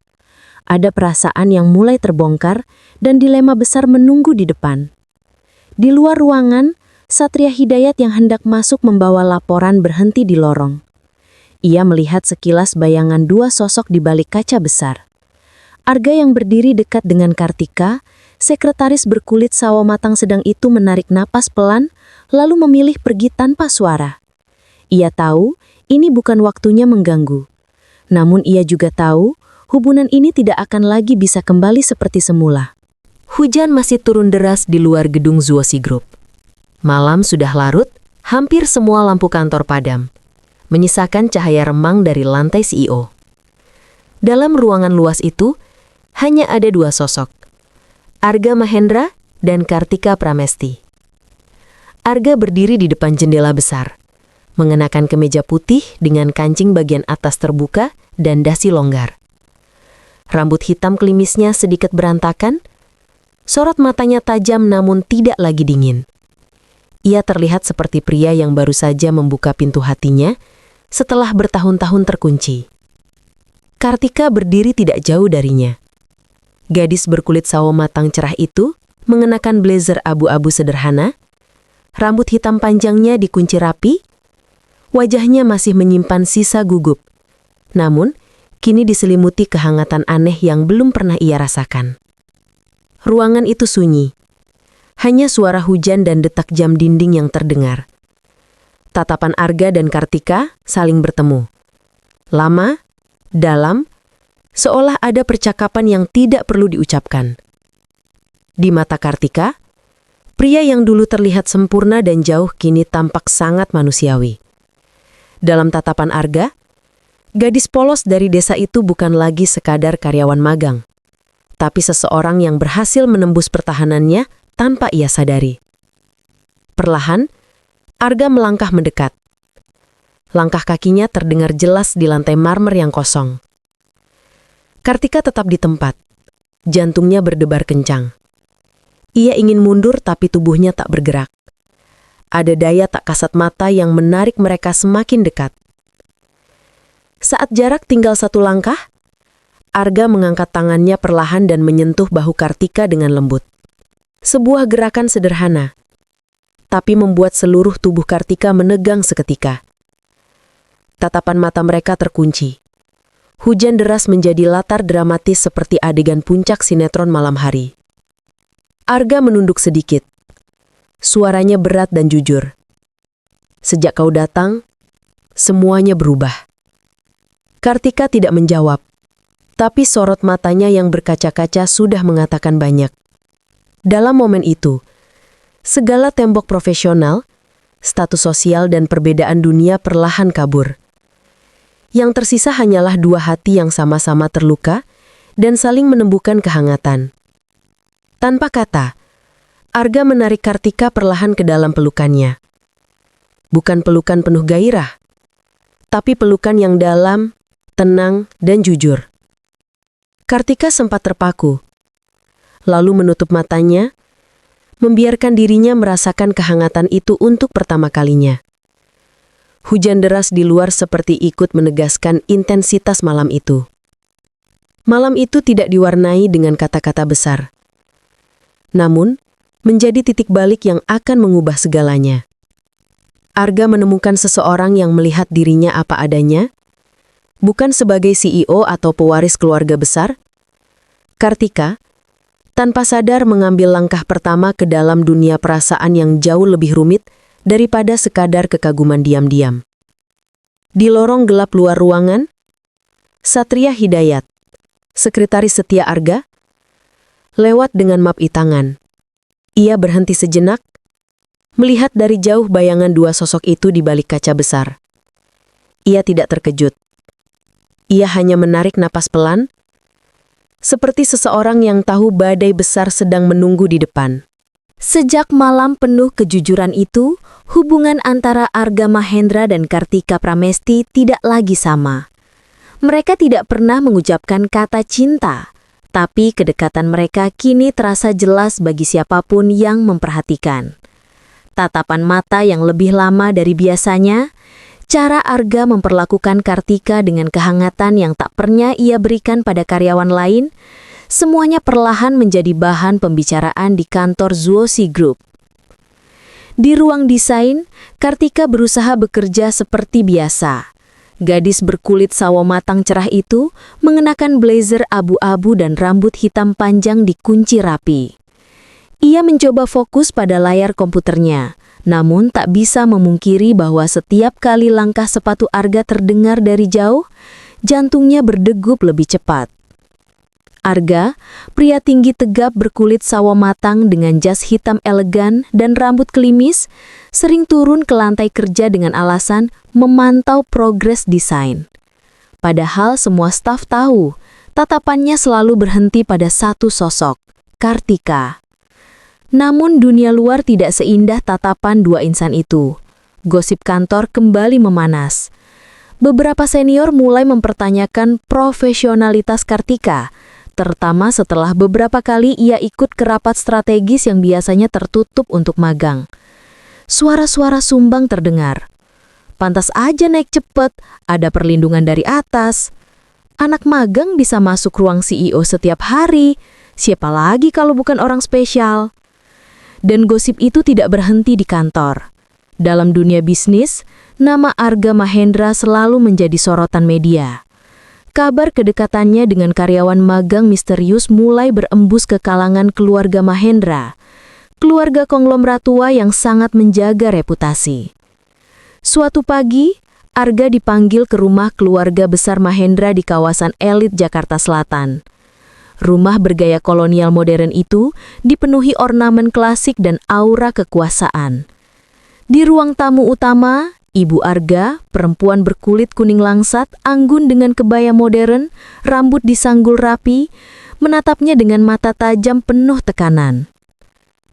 Ada perasaan yang mulai terbongkar dan dilema besar menunggu di depan. Di luar ruangan, Satria Hidayat yang hendak masuk membawa laporan berhenti di lorong. Ia melihat sekilas bayangan dua sosok di balik kaca besar. Arga yang berdiri dekat dengan Kartika, sekretaris berkulit sawo matang sedang itu menarik napas pelan, lalu memilih pergi tanpa suara. Ia tahu ini bukan waktunya mengganggu. Namun ia juga tahu hubungan ini tidak akan lagi bisa kembali seperti semula. Hujan masih turun deras di luar gedung Zuosi Group. Malam sudah larut, hampir semua lampu kantor padam, menyisakan cahaya remang dari lantai CEO. Dalam ruangan luas itu, hanya ada dua sosok, Arga Mahendra dan Kartika Pramesti. Arga berdiri di depan jendela besar, mengenakan kemeja putih dengan kancing bagian atas terbuka dan dasi longgar. Rambut hitam klimisnya sedikit berantakan, sorot matanya tajam namun tidak lagi dingin. Ia terlihat seperti pria yang baru saja membuka pintu hatinya setelah bertahun-tahun terkunci. Kartika berdiri tidak jauh darinya. Gadis berkulit sawo matang cerah itu mengenakan blazer abu-abu sederhana, rambut hitam panjangnya dikunci rapi, wajahnya masih menyimpan sisa gugup. Namun, kini diselimuti kehangatan aneh yang belum pernah ia rasakan. Ruangan itu sunyi. Hanya suara hujan dan detak jam dinding yang terdengar. Tatapan Arga dan Kartika saling bertemu. Lama, dalam, seolah ada percakapan yang tidak perlu diucapkan. Di mata Kartika, pria yang dulu terlihat sempurna dan jauh kini tampak sangat manusiawi. Dalam tatapan Arga, gadis polos dari desa itu bukan lagi sekadar karyawan magang, tapi seseorang yang berhasil menembus pertahanannya tanpa ia sadari. Perlahan, Arga melangkah mendekat. Langkah kakinya terdengar jelas di lantai marmer yang kosong. Kartika tetap di tempat. Jantungnya berdebar kencang. Ia ingin mundur tapi tubuhnya tak bergerak. Ada daya tak kasat mata yang menarik mereka semakin dekat. Saat jarak tinggal satu langkah, Arga mengangkat tangannya perlahan dan menyentuh bahu Kartika dengan lembut. Sebuah gerakan sederhana, tapi membuat seluruh tubuh Kartika menegang seketika. Tatapan mata mereka terkunci. Hujan deras menjadi latar dramatis seperti adegan puncak sinetron malam hari. Arga menunduk sedikit. Suaranya berat dan jujur. Sejak kau datang, semuanya berubah. Kartika tidak menjawab, tapi sorot matanya yang berkaca-kaca sudah mengatakan banyak. Dalam momen itu, segala tembok profesional, status sosial dan perbedaan dunia perlahan kabur. Yang tersisa hanyalah dua hati yang sama-sama terluka dan saling menembuhkan kehangatan. Tanpa kata, Arga menarik Kartika perlahan ke dalam pelukannya. Bukan pelukan penuh gairah, tapi pelukan yang dalam, tenang, dan jujur. Kartika sempat terpaku, lalu menutup matanya, membiarkan dirinya merasakan kehangatan itu untuk pertama kalinya. Hujan deras di luar seperti ikut menegaskan intensitas malam itu. Malam itu tidak diwarnai dengan kata-kata besar, namun menjadi titik balik yang akan mengubah segalanya. Arga menemukan seseorang yang melihat dirinya apa adanya, bukan sebagai CEO atau pewaris keluarga besar. Kartika, tanpa sadar mengambil langkah pertama ke dalam dunia perasaan yang jauh lebih rumit daripada sekadar kekaguman diam-diam. Di lorong gelap luar ruangan, Satria Hidayat, sekretaris setia Arga, lewat dengan map di tangan. Ia berhenti sejenak, melihat dari jauh bayangan dua sosok itu di balik kaca besar. Ia tidak terkejut. Ia hanya menarik napas pelan, seperti seseorang yang tahu badai besar sedang menunggu di depan. Sejak malam penuh kejujuran itu, hubungan antara Arga Mahendra dan Kartika Pramesti tidak lagi sama. Mereka tidak pernah mengucapkan kata cinta, tapi kedekatan mereka kini terasa jelas bagi siapapun yang memperhatikan. Tatapan mata yang lebih lama dari biasanya, cara Arga memperlakukan Kartika dengan kehangatan yang tak pernah ia berikan pada karyawan lain, semuanya perlahan menjadi bahan pembicaraan di kantor Zuosi Group. Di ruang desain, Kartika berusaha bekerja seperti biasa. Gadis berkulit sawo matang cerah itu mengenakan blazer abu-abu dan rambut hitam panjang dikunci rapi. Ia mencoba fokus pada layar komputernya, namun tak bisa memungkiri bahwa setiap kali langkah sepatu Arga terdengar dari jauh, jantungnya berdegup lebih cepat. Arga, pria tinggi tegap berkulit sawo matang dengan jas hitam elegan dan rambut klimis, sering turun ke lantai kerja dengan alasan memantau progres desain. Padahal semua staf tahu, tatapannya selalu berhenti pada satu sosok, Kartika. Namun dunia luar tidak seindah tatapan dua insan itu. Gosip kantor kembali memanas. Beberapa senior mulai mempertanyakan profesionalitas Kartika, terutama setelah beberapa kali ia ikut ke rapat strategis yang biasanya tertutup untuk magang. Suara-suara sumbang terdengar. Pantas aja naik cepet, ada perlindungan dari atas. Anak magang bisa masuk ruang CEO setiap hari, siapa lagi kalau bukan orang spesial? Dan gosip itu tidak berhenti di kantor. Dalam dunia bisnis, nama Arga Mahendra selalu menjadi sorotan media. Kabar kedekatannya dengan karyawan magang misterius mulai berembus ke kalangan keluarga Mahendra, keluarga konglomerat tua yang sangat menjaga reputasi. Suatu pagi, Arga dipanggil ke rumah keluarga besar Mahendra di kawasan elit Jakarta Selatan. Rumah bergaya kolonial modern itu dipenuhi ornamen klasik dan aura kekuasaan. Di ruang tamu utama, Ibu Arga, perempuan berkulit kuning langsat, anggun dengan kebaya modern, rambut disanggul rapi, menatapnya dengan mata tajam penuh tekanan.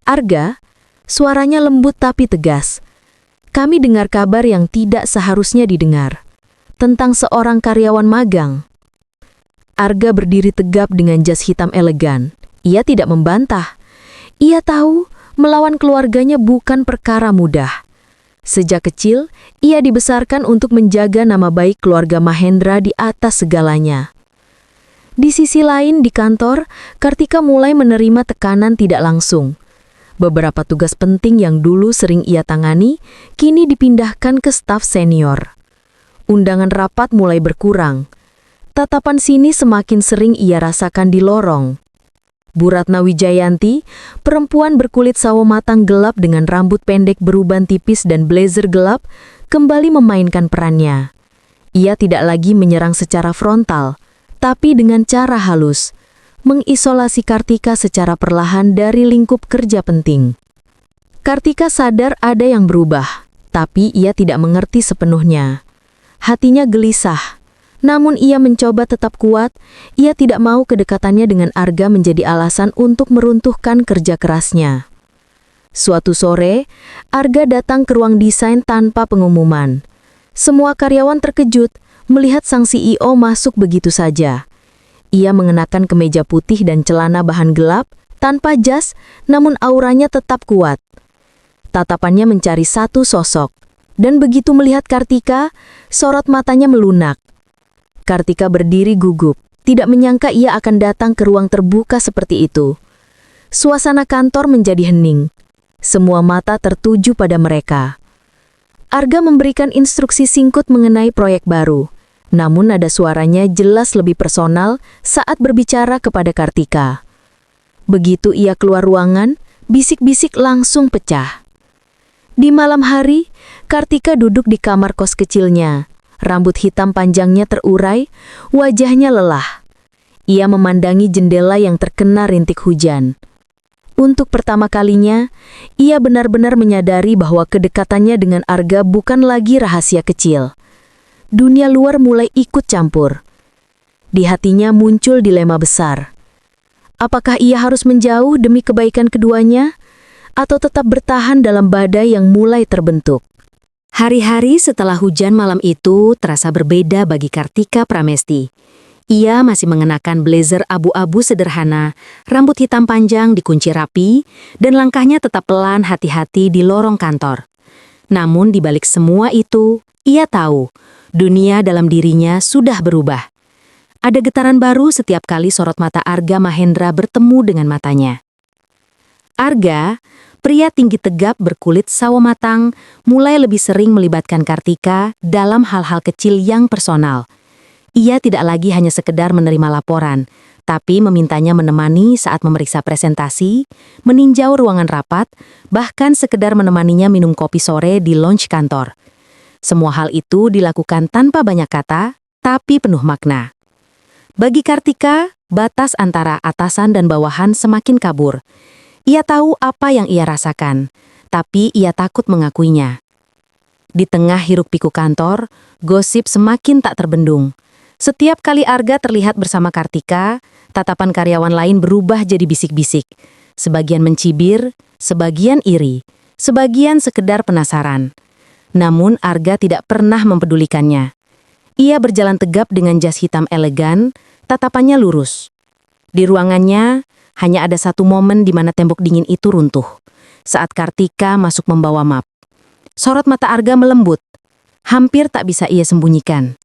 Arga, suaranya lembut tapi tegas. Kami dengar kabar yang tidak seharusnya didengar, tentang seorang karyawan magang. Arga berdiri tegap dengan jas hitam elegan. Ia tidak membantah. Ia tahu melawan keluarganya bukan perkara mudah. Sejak kecil, ia dibesarkan untuk menjaga nama baik keluarga Mahendra di atas segalanya. Di sisi lain, di kantor, Kartika mulai menerima tekanan tidak langsung. Beberapa tugas penting yang dulu sering ia tangani, kini dipindahkan ke staf senior. Undangan rapat mulai berkurang. Tatapan sini semakin sering ia rasakan di lorong. Bu Ratna Wijayanti, perempuan berkulit sawo matang gelap dengan rambut pendek beruban tipis dan blazer gelap, kembali memainkan perannya. Ia tidak lagi menyerang secara frontal, tapi dengan cara halus, mengisolasi Kartika secara perlahan dari lingkup kerja penting. Kartika sadar ada yang berubah, tapi ia tidak mengerti sepenuhnya. Hatinya gelisah. Namun ia mencoba tetap kuat, ia tidak mau kedekatannya dengan Arga menjadi alasan untuk meruntuhkan kerja kerasnya. Suatu sore, Arga datang ke ruang desain tanpa pengumuman. Semua karyawan terkejut melihat sang CEO masuk begitu saja. Ia mengenakan kemeja putih dan celana bahan gelap, tanpa jas, namun auranya tetap kuat. Tatapannya mencari satu sosok, dan begitu melihat Kartika, sorot matanya melunak. Kartika berdiri gugup, tidak menyangka ia akan datang ke ruang terbuka seperti itu. Suasana kantor menjadi hening. Semua mata tertuju pada mereka. Arga memberikan instruksi singkat mengenai proyek baru, namun nada suaranya jelas lebih personal saat berbicara kepada Kartika. Begitu ia keluar ruangan, bisik-bisik langsung pecah. Di malam hari, Kartika duduk di kamar kos kecilnya. Rambut hitam panjangnya terurai, wajahnya lelah. Ia memandangi jendela yang terkena rintik hujan. Untuk pertama kalinya, ia benar-benar menyadari bahwa kedekatannya dengan Arga bukan lagi rahasia kecil. Dunia luar mulai ikut campur. Di hatinya muncul dilema besar. Apakah ia harus menjauh demi kebaikan keduanya, atau tetap bertahan dalam badai yang mulai terbentuk? Hari-hari setelah hujan malam itu terasa berbeda bagi Kartika Pramesti. Ia masih mengenakan blazer abu-abu sederhana, rambut hitam panjang dikunci rapi, dan langkahnya tetap pelan hati-hati di lorong kantor. Namun di balik semua itu, ia tahu dunia dalam dirinya sudah berubah. Ada getaran baru setiap kali sorot mata Arga Mahendra bertemu dengan matanya. Arga, pria tinggi tegap berkulit sawo matang, mulai lebih sering melibatkan Kartika dalam hal-hal kecil yang personal. Ia tidak lagi hanya sekedar menerima laporan, tapi memintanya menemani saat memeriksa presentasi, meninjau ruangan rapat, bahkan sekedar menemaninya minum kopi sore di lounge kantor. Semua hal itu dilakukan tanpa banyak kata, tapi penuh makna. Bagi Kartika, batas antara atasan dan bawahan semakin kabur. Ia tahu apa yang ia rasakan, tapi ia takut mengakuinya. Di tengah hiruk-pikuk kantor, gosip semakin tak terbendung. Setiap kali Arga terlihat bersama Kartika, tatapan karyawan lain berubah jadi bisik-bisik. Sebagian mencibir, sebagian iri, sebagian sekedar penasaran. Namun Arga tidak pernah mempedulikannya. Ia berjalan tegap dengan jas hitam elegan, tatapannya lurus. Di ruangannya, hanya ada satu momen di mana tembok dingin itu runtuh. Saat Kartika masuk membawa map. Sorot mata Arga melembut. Hampir tak bisa ia sembunyikan.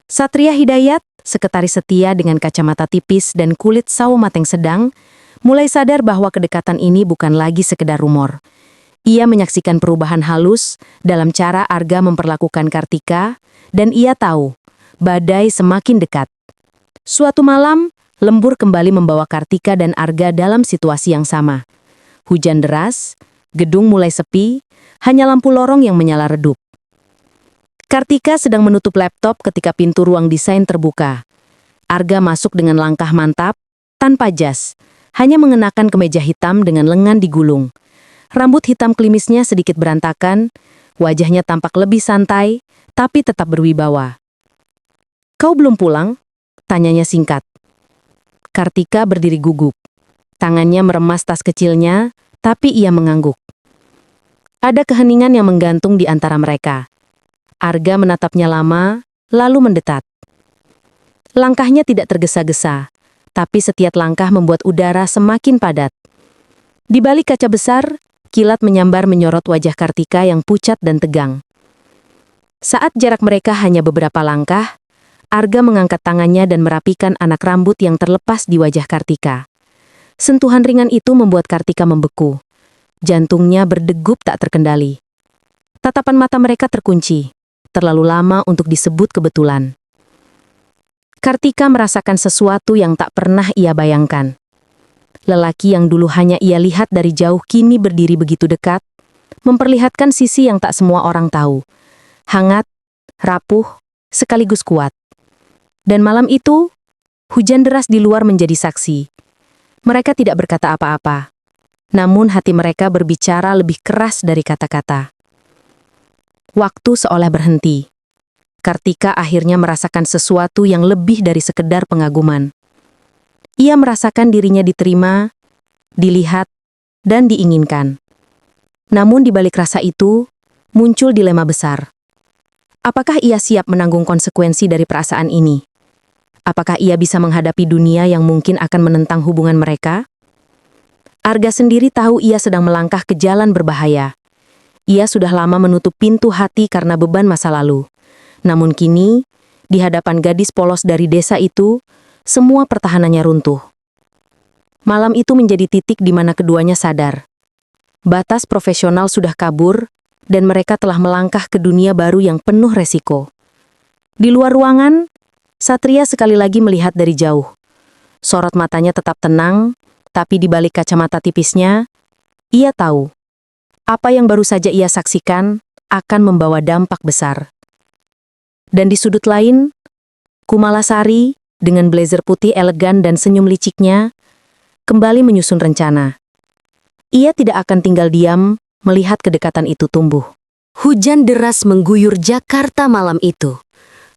Satria Hidayat, sekretaris setia dengan kacamata tipis dan kulit sawo mateng sedang, mulai sadar bahwa kedekatan ini bukan lagi sekedar rumor. Ia menyaksikan perubahan halus dalam cara Arga memperlakukan Kartika, dan ia tahu, badai semakin dekat. Suatu malam, lembur kembali membawa Kartika dan Arga dalam situasi yang sama. Hujan deras, gedung mulai sepi, hanya lampu lorong yang menyala redup. Kartika sedang menutup laptop ketika pintu ruang desain terbuka. Arga masuk dengan langkah mantap, tanpa jas, hanya mengenakan kemeja hitam dengan lengan digulung. Rambut hitam klimisnya sedikit berantakan, wajahnya tampak lebih santai, tapi tetap berwibawa. "Kau belum pulang?" tanyanya singkat. Kartika berdiri gugup. Tangannya meremas tas kecilnya, tapi ia mengangguk. Ada keheningan yang menggantung di antara mereka. Arga menatapnya lama, lalu mendetat. Langkahnya tidak tergesa-gesa, tapi setiap langkah membuat udara semakin padat. Di balik kaca besar, kilat menyambar menyorot wajah Kartika yang pucat dan tegang. Saat jarak mereka hanya beberapa langkah, Arga mengangkat tangannya dan merapikan anak rambut yang terlepas di wajah Kartika. Sentuhan ringan itu membuat Kartika membeku. Jantungnya berdegup tak terkendali. Tatapan mata mereka terkunci. Terlalu lama untuk disebut kebetulan. Kartika merasakan sesuatu yang tak pernah ia bayangkan. Lelaki yang dulu hanya ia lihat dari jauh kini berdiri begitu dekat, memperlihatkan sisi yang tak semua orang tahu. Hangat, rapuh, sekaligus kuat. Dan malam itu, hujan deras di luar menjadi saksi. Mereka tidak berkata apa-apa, namun hati mereka berbicara lebih keras dari kata-kata. Waktu seolah berhenti. Kartika akhirnya merasakan sesuatu yang lebih dari sekedar pengaguman. Ia merasakan dirinya diterima, dilihat, dan diinginkan. Namun di balik rasa itu, muncul dilema besar. Apakah ia siap menanggung konsekuensi dari perasaan ini? Apakah ia bisa menghadapi dunia yang mungkin akan menentang hubungan mereka? Arga sendiri tahu ia sedang melangkah ke jalan berbahaya. Ia sudah lama menutup pintu hati karena beban masa lalu. Namun kini, di hadapan gadis polos dari desa itu, semua pertahanannya runtuh. Malam itu menjadi titik di mana keduanya sadar. Batas profesional sudah kabur, dan mereka telah melangkah ke dunia baru yang penuh resiko. Di luar ruangan, Satria sekali lagi melihat dari jauh. Sorot matanya tetap tenang, tapi di balik kacamata tipisnya, ia tahu apa yang baru saja ia saksikan akan membawa dampak besar. Dan di sudut lain, Kumalasari dengan blazer putih elegan dan senyum liciknya kembali menyusun rencana. Ia tidak akan tinggal diam melihat kedekatan itu tumbuh. Hujan deras mengguyur Jakarta malam itu.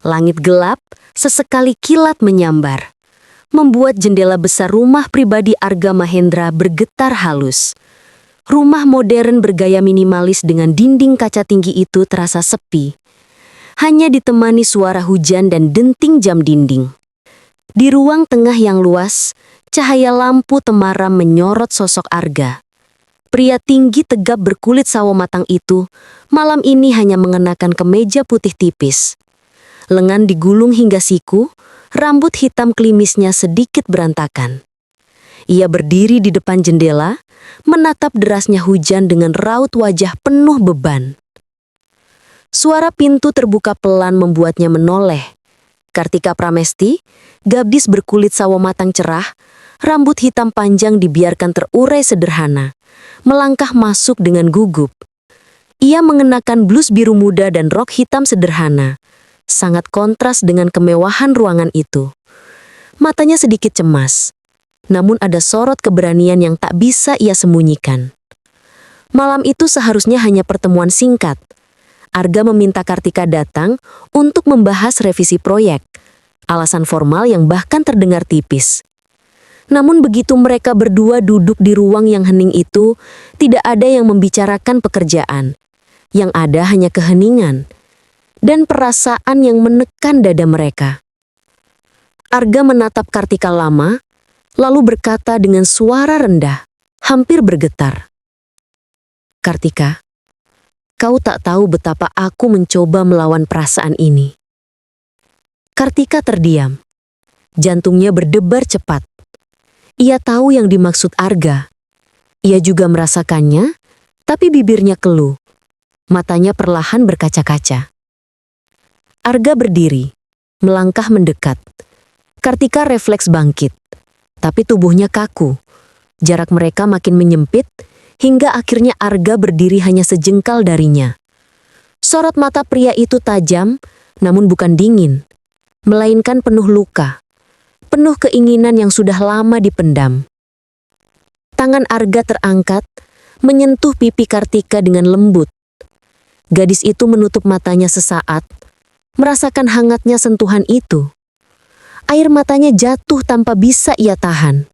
Langit gelap, sesekali kilat menyambar, membuat jendela besar rumah pribadi Arga Mahendra bergetar halus. Rumah modern bergaya minimalis dengan dinding kaca tinggi itu terasa sepi. Hanya ditemani suara hujan dan denting jam dinding. Di ruang tengah yang luas, cahaya lampu temaram menyorot sosok Arga. Pria tinggi tegap berkulit sawo matang itu, malam ini hanya mengenakan kemeja putih tipis. Lengan digulung hingga siku, rambut hitam klimisnya sedikit berantakan. Ia berdiri di depan jendela, menatap derasnya hujan dengan raut wajah penuh beban. Suara pintu terbuka pelan membuatnya menoleh. Kartika Pramesti, gadis berkulit sawo matang cerah, rambut hitam panjang dibiarkan terurai sederhana, melangkah masuk dengan gugup. Ia mengenakan blus biru muda dan rok hitam sederhana, sangat kontras dengan kemewahan ruangan itu. Matanya sedikit cemas, namun ada sorot keberanian yang tak bisa ia sembunyikan. Malam itu seharusnya hanya pertemuan singkat. Arga meminta Kartika datang untuk membahas revisi proyek, alasan formal yang bahkan terdengar tipis. Namun begitu mereka berdua duduk di ruang yang hening itu, tidak ada yang membicarakan pekerjaan. Yang ada hanya keheningan dan perasaan yang menekan dada mereka. Arga menatap Kartika lama, lalu berkata dengan suara rendah, hampir bergetar. Kartika, kau tak tahu betapa aku mencoba melawan perasaan ini. Kartika terdiam. Jantungnya berdebar cepat. Ia tahu yang dimaksud Arga. Ia juga merasakannya, tapi bibirnya keluh. Matanya perlahan berkaca-kaca. Arga berdiri, melangkah mendekat. Kartika refleks bangkit, tapi tubuhnya kaku. Jarak mereka makin menyempit, hingga akhirnya Arga berdiri hanya sejengkal darinya. Sorot mata pria itu tajam, namun bukan dingin, melainkan penuh luka, penuh keinginan yang sudah lama dipendam. Tangan Arga terangkat, menyentuh pipi Kartika dengan lembut. Gadis itu menutup matanya sesaat, merasakan hangatnya sentuhan itu. Air matanya jatuh tanpa bisa ia tahan.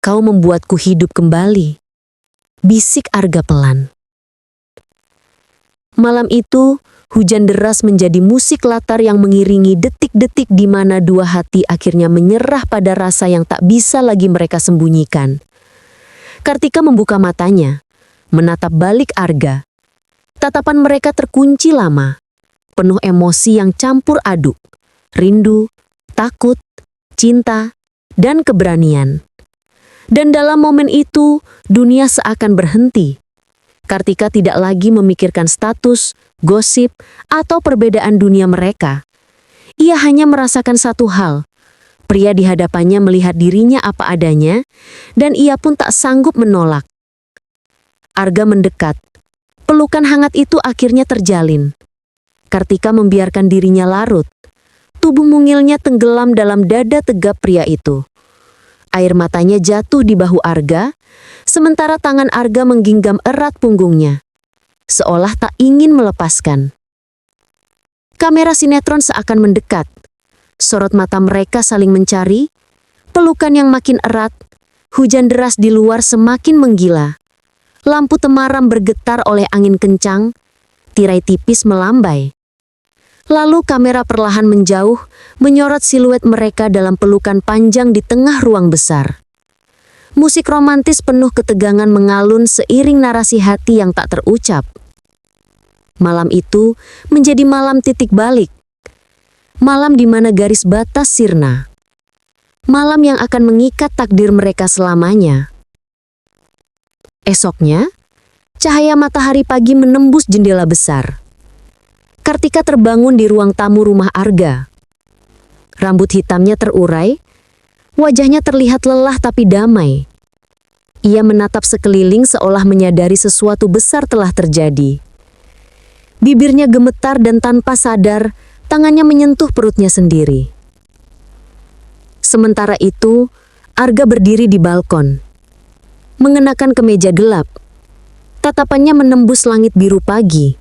Kau membuatku hidup kembali, bisik Arga pelan. Malam itu, hujan deras menjadi musik latar yang mengiringi detik-detik di mana dua hati akhirnya menyerah pada rasa yang tak bisa lagi mereka sembunyikan. Kartika membuka matanya, menatap balik Arga. Tatapan mereka terkunci lama, penuh emosi yang campur aduk, rindu, takut, cinta, dan keberanian. Dan dalam momen itu, dunia seakan berhenti. Kartika tidak lagi memikirkan status, gosip, atau perbedaan dunia mereka. Ia hanya merasakan satu hal. Pria di hadapannya melihat dirinya apa adanya, dan ia pun tak sanggup menolak. Arga mendekat. Pelukan hangat itu akhirnya terjalin. Kartika membiarkan dirinya larut. Tubuh mungilnya tenggelam dalam dada tegap pria itu. Air matanya jatuh di bahu Arga, sementara tangan Arga menggenggam erat punggungnya, seolah tak ingin melepaskan. Kamera sinetron seakan mendekat. Sorot mata mereka saling mencari, pelukan yang makin erat, hujan deras di luar semakin menggila. Lampu temaram bergetar oleh angin kencang, tirai tipis melambai. Lalu kamera perlahan menjauh, menyorot siluet mereka dalam pelukan panjang di tengah ruang besar. Musik romantis penuh ketegangan mengalun seiring narasi hati yang tak terucap. Malam itu menjadi malam titik balik. Malam di mana garis batas sirna. Malam yang akan mengikat takdir mereka selamanya. Esoknya, cahaya matahari pagi menembus jendela besar. Kartika terbangun di ruang tamu rumah Arga. Rambut hitamnya terurai, wajahnya terlihat lelah tapi damai. Ia menatap sekeliling seolah menyadari sesuatu besar telah terjadi. Bibirnya gemetar dan tanpa sadar, tangannya menyentuh perutnya sendiri. Sementara itu, Arga berdiri di balkon. Mengenakan kemeja gelap. Tatapannya menembus langit biru pagi.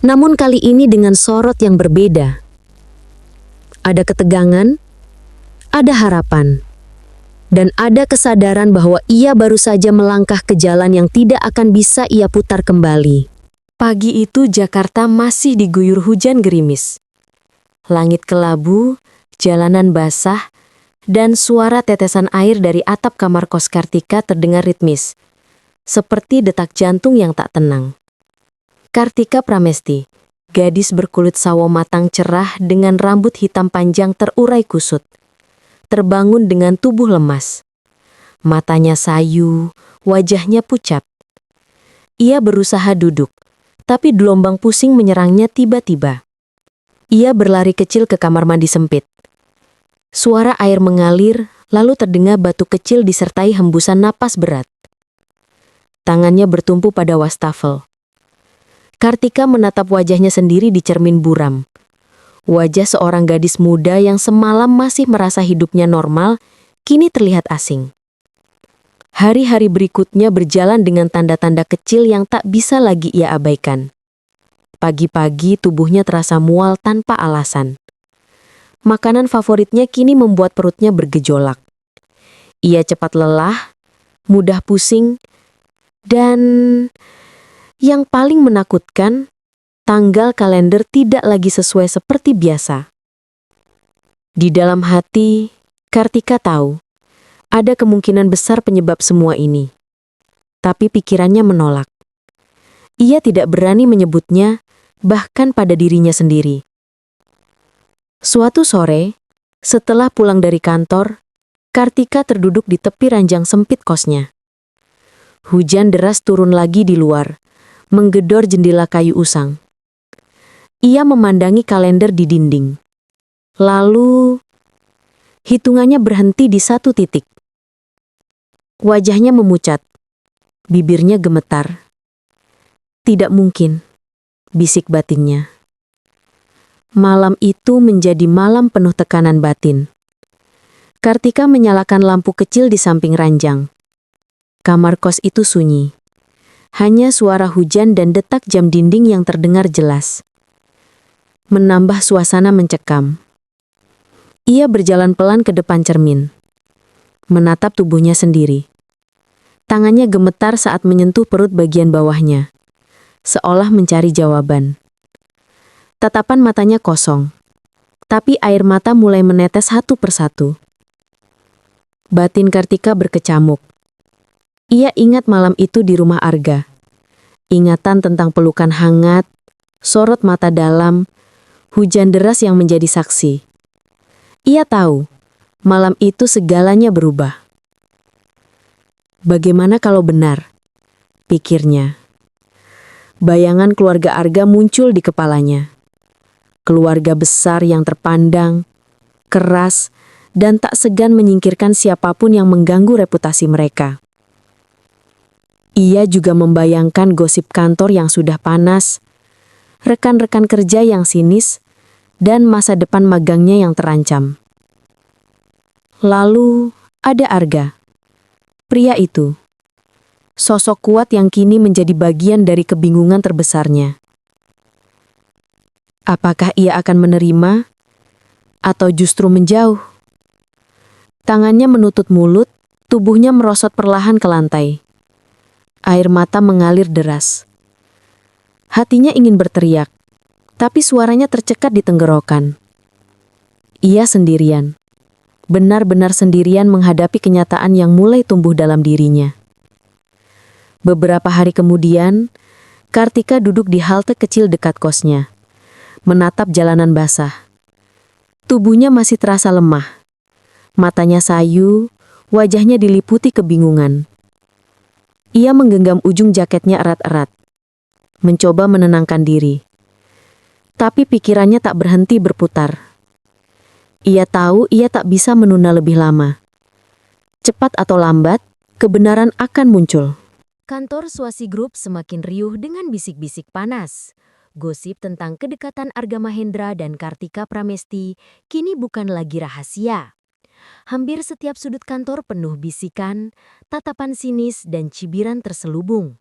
Namun kali ini dengan sorot yang berbeda. Ada ketegangan, ada harapan, dan ada kesadaran bahwa ia baru saja melangkah ke jalan yang tidak akan bisa ia putar kembali. Pagi itu Jakarta masih diguyur hujan gerimis. Langit kelabu, jalanan basah, dan suara tetesan air dari atap kamar kos Kartika terdengar ritmis, seperti detak jantung yang tak tenang. Kartika Pramesti, gadis berkulit sawo matang cerah dengan rambut hitam panjang terurai kusut, terbangun dengan tubuh lemas. Matanya sayu, wajahnya pucat. Ia berusaha duduk, tapi gelombang pusing menyerangnya tiba-tiba. Ia berlari kecil ke kamar mandi sempit. Suara air mengalir, lalu terdengar batuk kecil disertai hembusan napas berat. Tangannya bertumpu pada wastafel. Kartika menatap wajahnya sendiri di cermin buram. Wajah seorang gadis muda yang semalam masih merasa hidupnya normal, kini terlihat asing. Hari-hari berikutnya berjalan dengan tanda-tanda kecil yang tak bisa lagi ia abaikan. Pagi-pagi tubuhnya terasa mual tanpa alasan. Makanan favoritnya kini membuat perutnya bergejolak. Ia cepat lelah, mudah pusing, dan yang paling menakutkan, tanggal kalender tidak lagi sesuai seperti biasa. Di dalam hati, Kartika tahu, ada kemungkinan besar penyebab semua ini. Tapi pikirannya menolak. Ia tidak berani menyebutnya, bahkan pada dirinya sendiri. Suatu sore, setelah pulang dari kantor, Kartika terduduk di tepi ranjang sempit kosnya. Hujan deras turun lagi di luar, menggedor jendela kayu usang. Ia memandangi kalender di dinding. Lalu, hitungannya berhenti di satu titik. Wajahnya memucat, bibirnya gemetar. Tidak mungkin, bisik batinnya. Malam itu menjadi malam penuh tekanan batin. Kartika menyalakan lampu kecil di samping ranjang. Kamar kos itu sunyi. Hanya suara hujan dan detak jam dinding yang terdengar jelas. Menambah suasana mencekam. Ia berjalan pelan ke depan cermin. Menatap tubuhnya sendiri. Tangannya gemetar saat menyentuh perut bagian bawahnya. Seolah mencari jawaban. Tatapan matanya kosong, tapi air mata mulai menetes satu persatu. Batin Kartika berkecamuk. Ia ingat malam itu di rumah Arga. Ingatan tentang pelukan hangat, sorot mata dalam, hujan deras yang menjadi saksi. Ia tahu, malam itu segalanya berubah. Bagaimana kalau benar? Pikirnya. Bayangan keluarga Arga muncul di kepalanya. Keluarga besar yang terpandang, keras, dan tak segan menyingkirkan siapapun yang mengganggu reputasi mereka. Ia juga membayangkan gosip kantor yang sudah panas, rekan-rekan kerja yang sinis, dan masa depan magangnya yang terancam. Lalu ada Arga. Pria itu. Sosok kuat yang kini menjadi bagian dari kebingungan terbesarnya. Apakah ia akan menerima, atau justru menjauh? Tangannya menutup mulut, tubuhnya merosot perlahan ke lantai. Air mata mengalir deras. Hatinya ingin berteriak, tapi suaranya tercekat di tenggorokan. Ia sendirian. Benar-benar sendirian menghadapi kenyataan yang mulai tumbuh dalam dirinya. Beberapa hari kemudian, Kartika duduk di halte kecil dekat kosnya, menatap jalanan basah. Tubuhnya masih terasa lemah. Matanya sayu, wajahnya diliputi kebingungan. Ia menggenggam ujung jaketnya erat-erat, mencoba menenangkan diri. Tapi pikirannya tak berhenti berputar. Ia tahu ia tak bisa menunda lebih lama. Cepat atau lambat, kebenaran akan muncul. Kantor Swasi Group semakin riuh dengan bisik-bisik panas. Gosip tentang kedekatan Arga Mahendra dan Kartika Pramesti kini bukan lagi rahasia. Hampir setiap sudut kantor penuh bisikan, tatapan sinis, dan cibiran terselubung.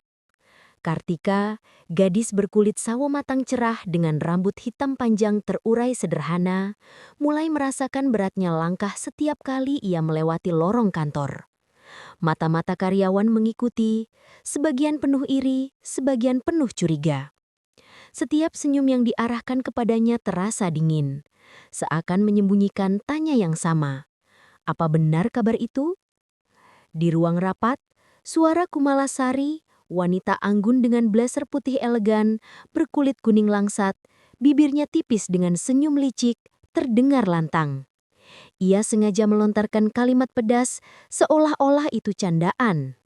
Kartika, gadis berkulit sawo matang cerah dengan rambut hitam panjang terurai sederhana, mulai merasakan beratnya langkah setiap kali ia melewati lorong kantor. Mata-mata karyawan mengikuti, sebagian penuh iri, sebagian penuh curiga. Setiap senyum yang diarahkan kepadanya terasa dingin, seakan menyembunyikan tanya yang sama. Apa benar kabar itu? Di ruang rapat, suara Kumalasari, wanita anggun dengan blazer putih elegan, berkulit kuning langsat, bibirnya tipis dengan senyum licik, terdengar lantang. Ia sengaja melontarkan kalimat pedas, seolah-olah itu candaan.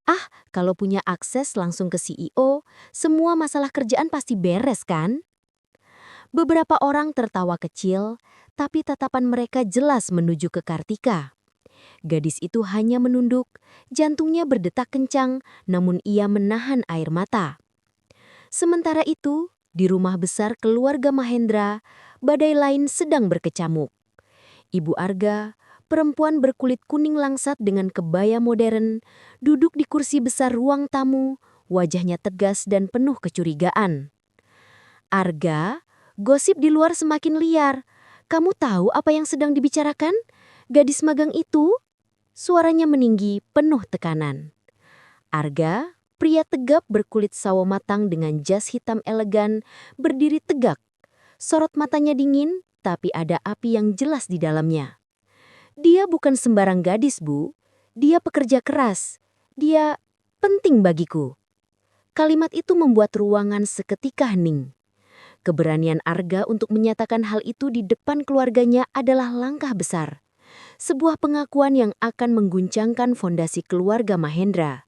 Ah, kalau punya akses langsung ke CEO, semua masalah kerjaan pasti beres kan? Beberapa orang tertawa kecil, tapi tatapan mereka jelas menuju ke Kartika. Gadis itu hanya menunduk, jantungnya berdetak kencang, namun ia menahan air mata. Sementara itu, di rumah besar keluarga Mahendra, badai lain sedang berkecamuk. Ibu Arga, perempuan berkulit kuning langsat dengan kebaya modern, duduk di kursi besar ruang tamu, wajahnya tegas dan penuh kecurigaan. Arga, gosip di luar semakin liar. Kamu tahu apa yang sedang dibicarakan? Gadis magang itu? Suaranya meninggi, penuh tekanan. Arga, pria tegap berkulit sawo matang dengan jas hitam elegan, berdiri tegak. Sorot matanya dingin, tapi ada api yang jelas di dalamnya. Dia bukan sembarang gadis, Bu. Dia pekerja keras. Dia penting bagiku. Kalimat itu membuat ruangan seketika hening. Keberanian Arga untuk menyatakan hal itu di depan keluarganya adalah langkah besar. Sebuah pengakuan yang akan mengguncangkan fondasi keluarga Mahendra.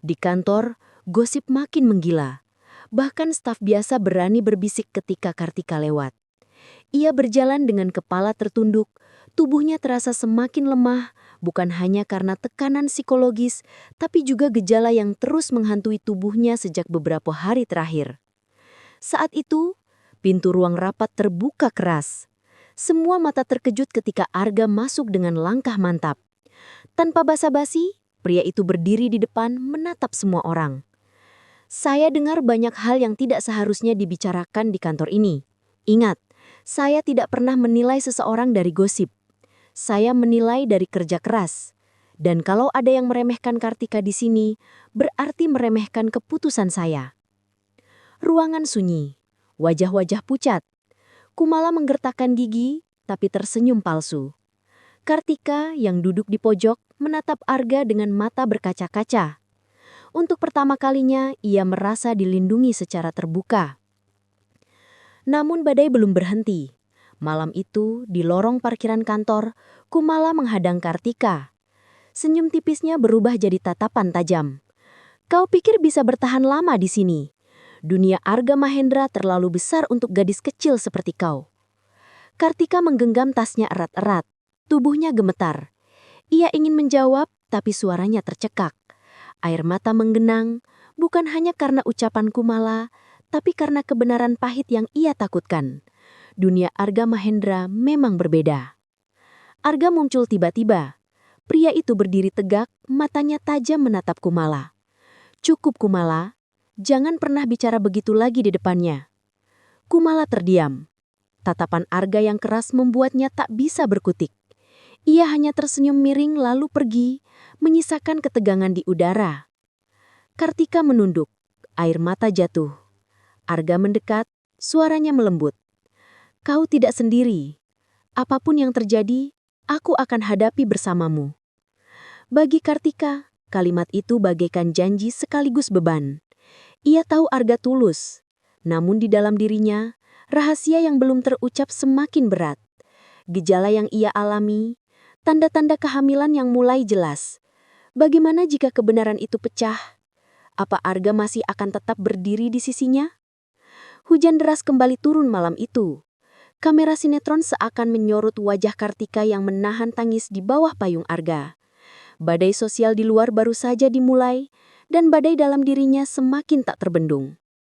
Di kantor, gosip makin menggila. Bahkan staf biasa berani berbisik ketika Kartika lewat. Ia berjalan dengan kepala tertunduk, tubuhnya terasa semakin lemah, bukan hanya karena tekanan psikologis, tapi juga gejala yang terus menghantui tubuhnya sejak beberapa hari terakhir. Saat itu, pintu ruang rapat terbuka keras. Semua mata terkejut ketika Arga masuk dengan langkah mantap. Tanpa basa-basi, pria itu berdiri di depan menatap semua orang. Saya dengar banyak hal yang tidak seharusnya dibicarakan di kantor ini. Ingat, saya tidak pernah menilai seseorang dari gosip. Saya menilai dari kerja keras. Dan kalau ada yang meremehkan Kartika di sini, berarti meremehkan keputusan saya. Ruangan sunyi, wajah-wajah pucat. Kumala menggertakkan gigi, tapi tersenyum palsu. Kartika yang duduk di pojok menatap Arga dengan mata berkaca-kaca. Untuk pertama kalinya, ia merasa dilindungi secara terbuka. Namun badai belum berhenti. Malam itu, di lorong parkiran kantor, Kumala menghadang Kartika. Senyum tipisnya berubah jadi tatapan tajam. Kau pikir bisa bertahan lama di sini? Dunia Arga Mahendra terlalu besar untuk gadis kecil seperti kau. Kartika menggenggam tasnya erat-erat. Tubuhnya gemetar. Ia ingin menjawab, tapi suaranya tercekak. Air mata menggenang, bukan hanya karena ucapan Kumala, tapi karena kebenaran pahit yang ia takutkan. Dunia Arga Mahendra memang berbeda. Arga muncul tiba-tiba. Pria itu berdiri tegak, matanya tajam menatap Kumala. Cukup Kumala. Jangan pernah bicara begitu lagi di depannya. Kumala terdiam. Tatapan Arga yang keras membuatnya tak bisa berkutik. Ia hanya tersenyum miring lalu pergi, menyisakan ketegangan di udara. Kartika menunduk, air mata jatuh. Arga mendekat, suaranya melembut. Kau tidak sendiri. Apapun yang terjadi, aku akan hadapi bersamamu. Bagi Kartika, kalimat itu bagaikan janji sekaligus beban. Ia tahu Arga tulus, namun di dalam dirinya, rahasia yang belum terucap semakin berat. Gejala yang ia alami, tanda-tanda kehamilan yang mulai jelas. Bagaimana jika kebenaran itu pecah? Apa Arga masih akan tetap berdiri di sisinya? Hujan deras kembali turun malam itu. Kamera sinetron seakan menyorot wajah Kartika yang menahan tangis di bawah payung Arga. Badai sosial di luar baru saja dimulai, dan badai dalam dirinya semakin tak terbendung.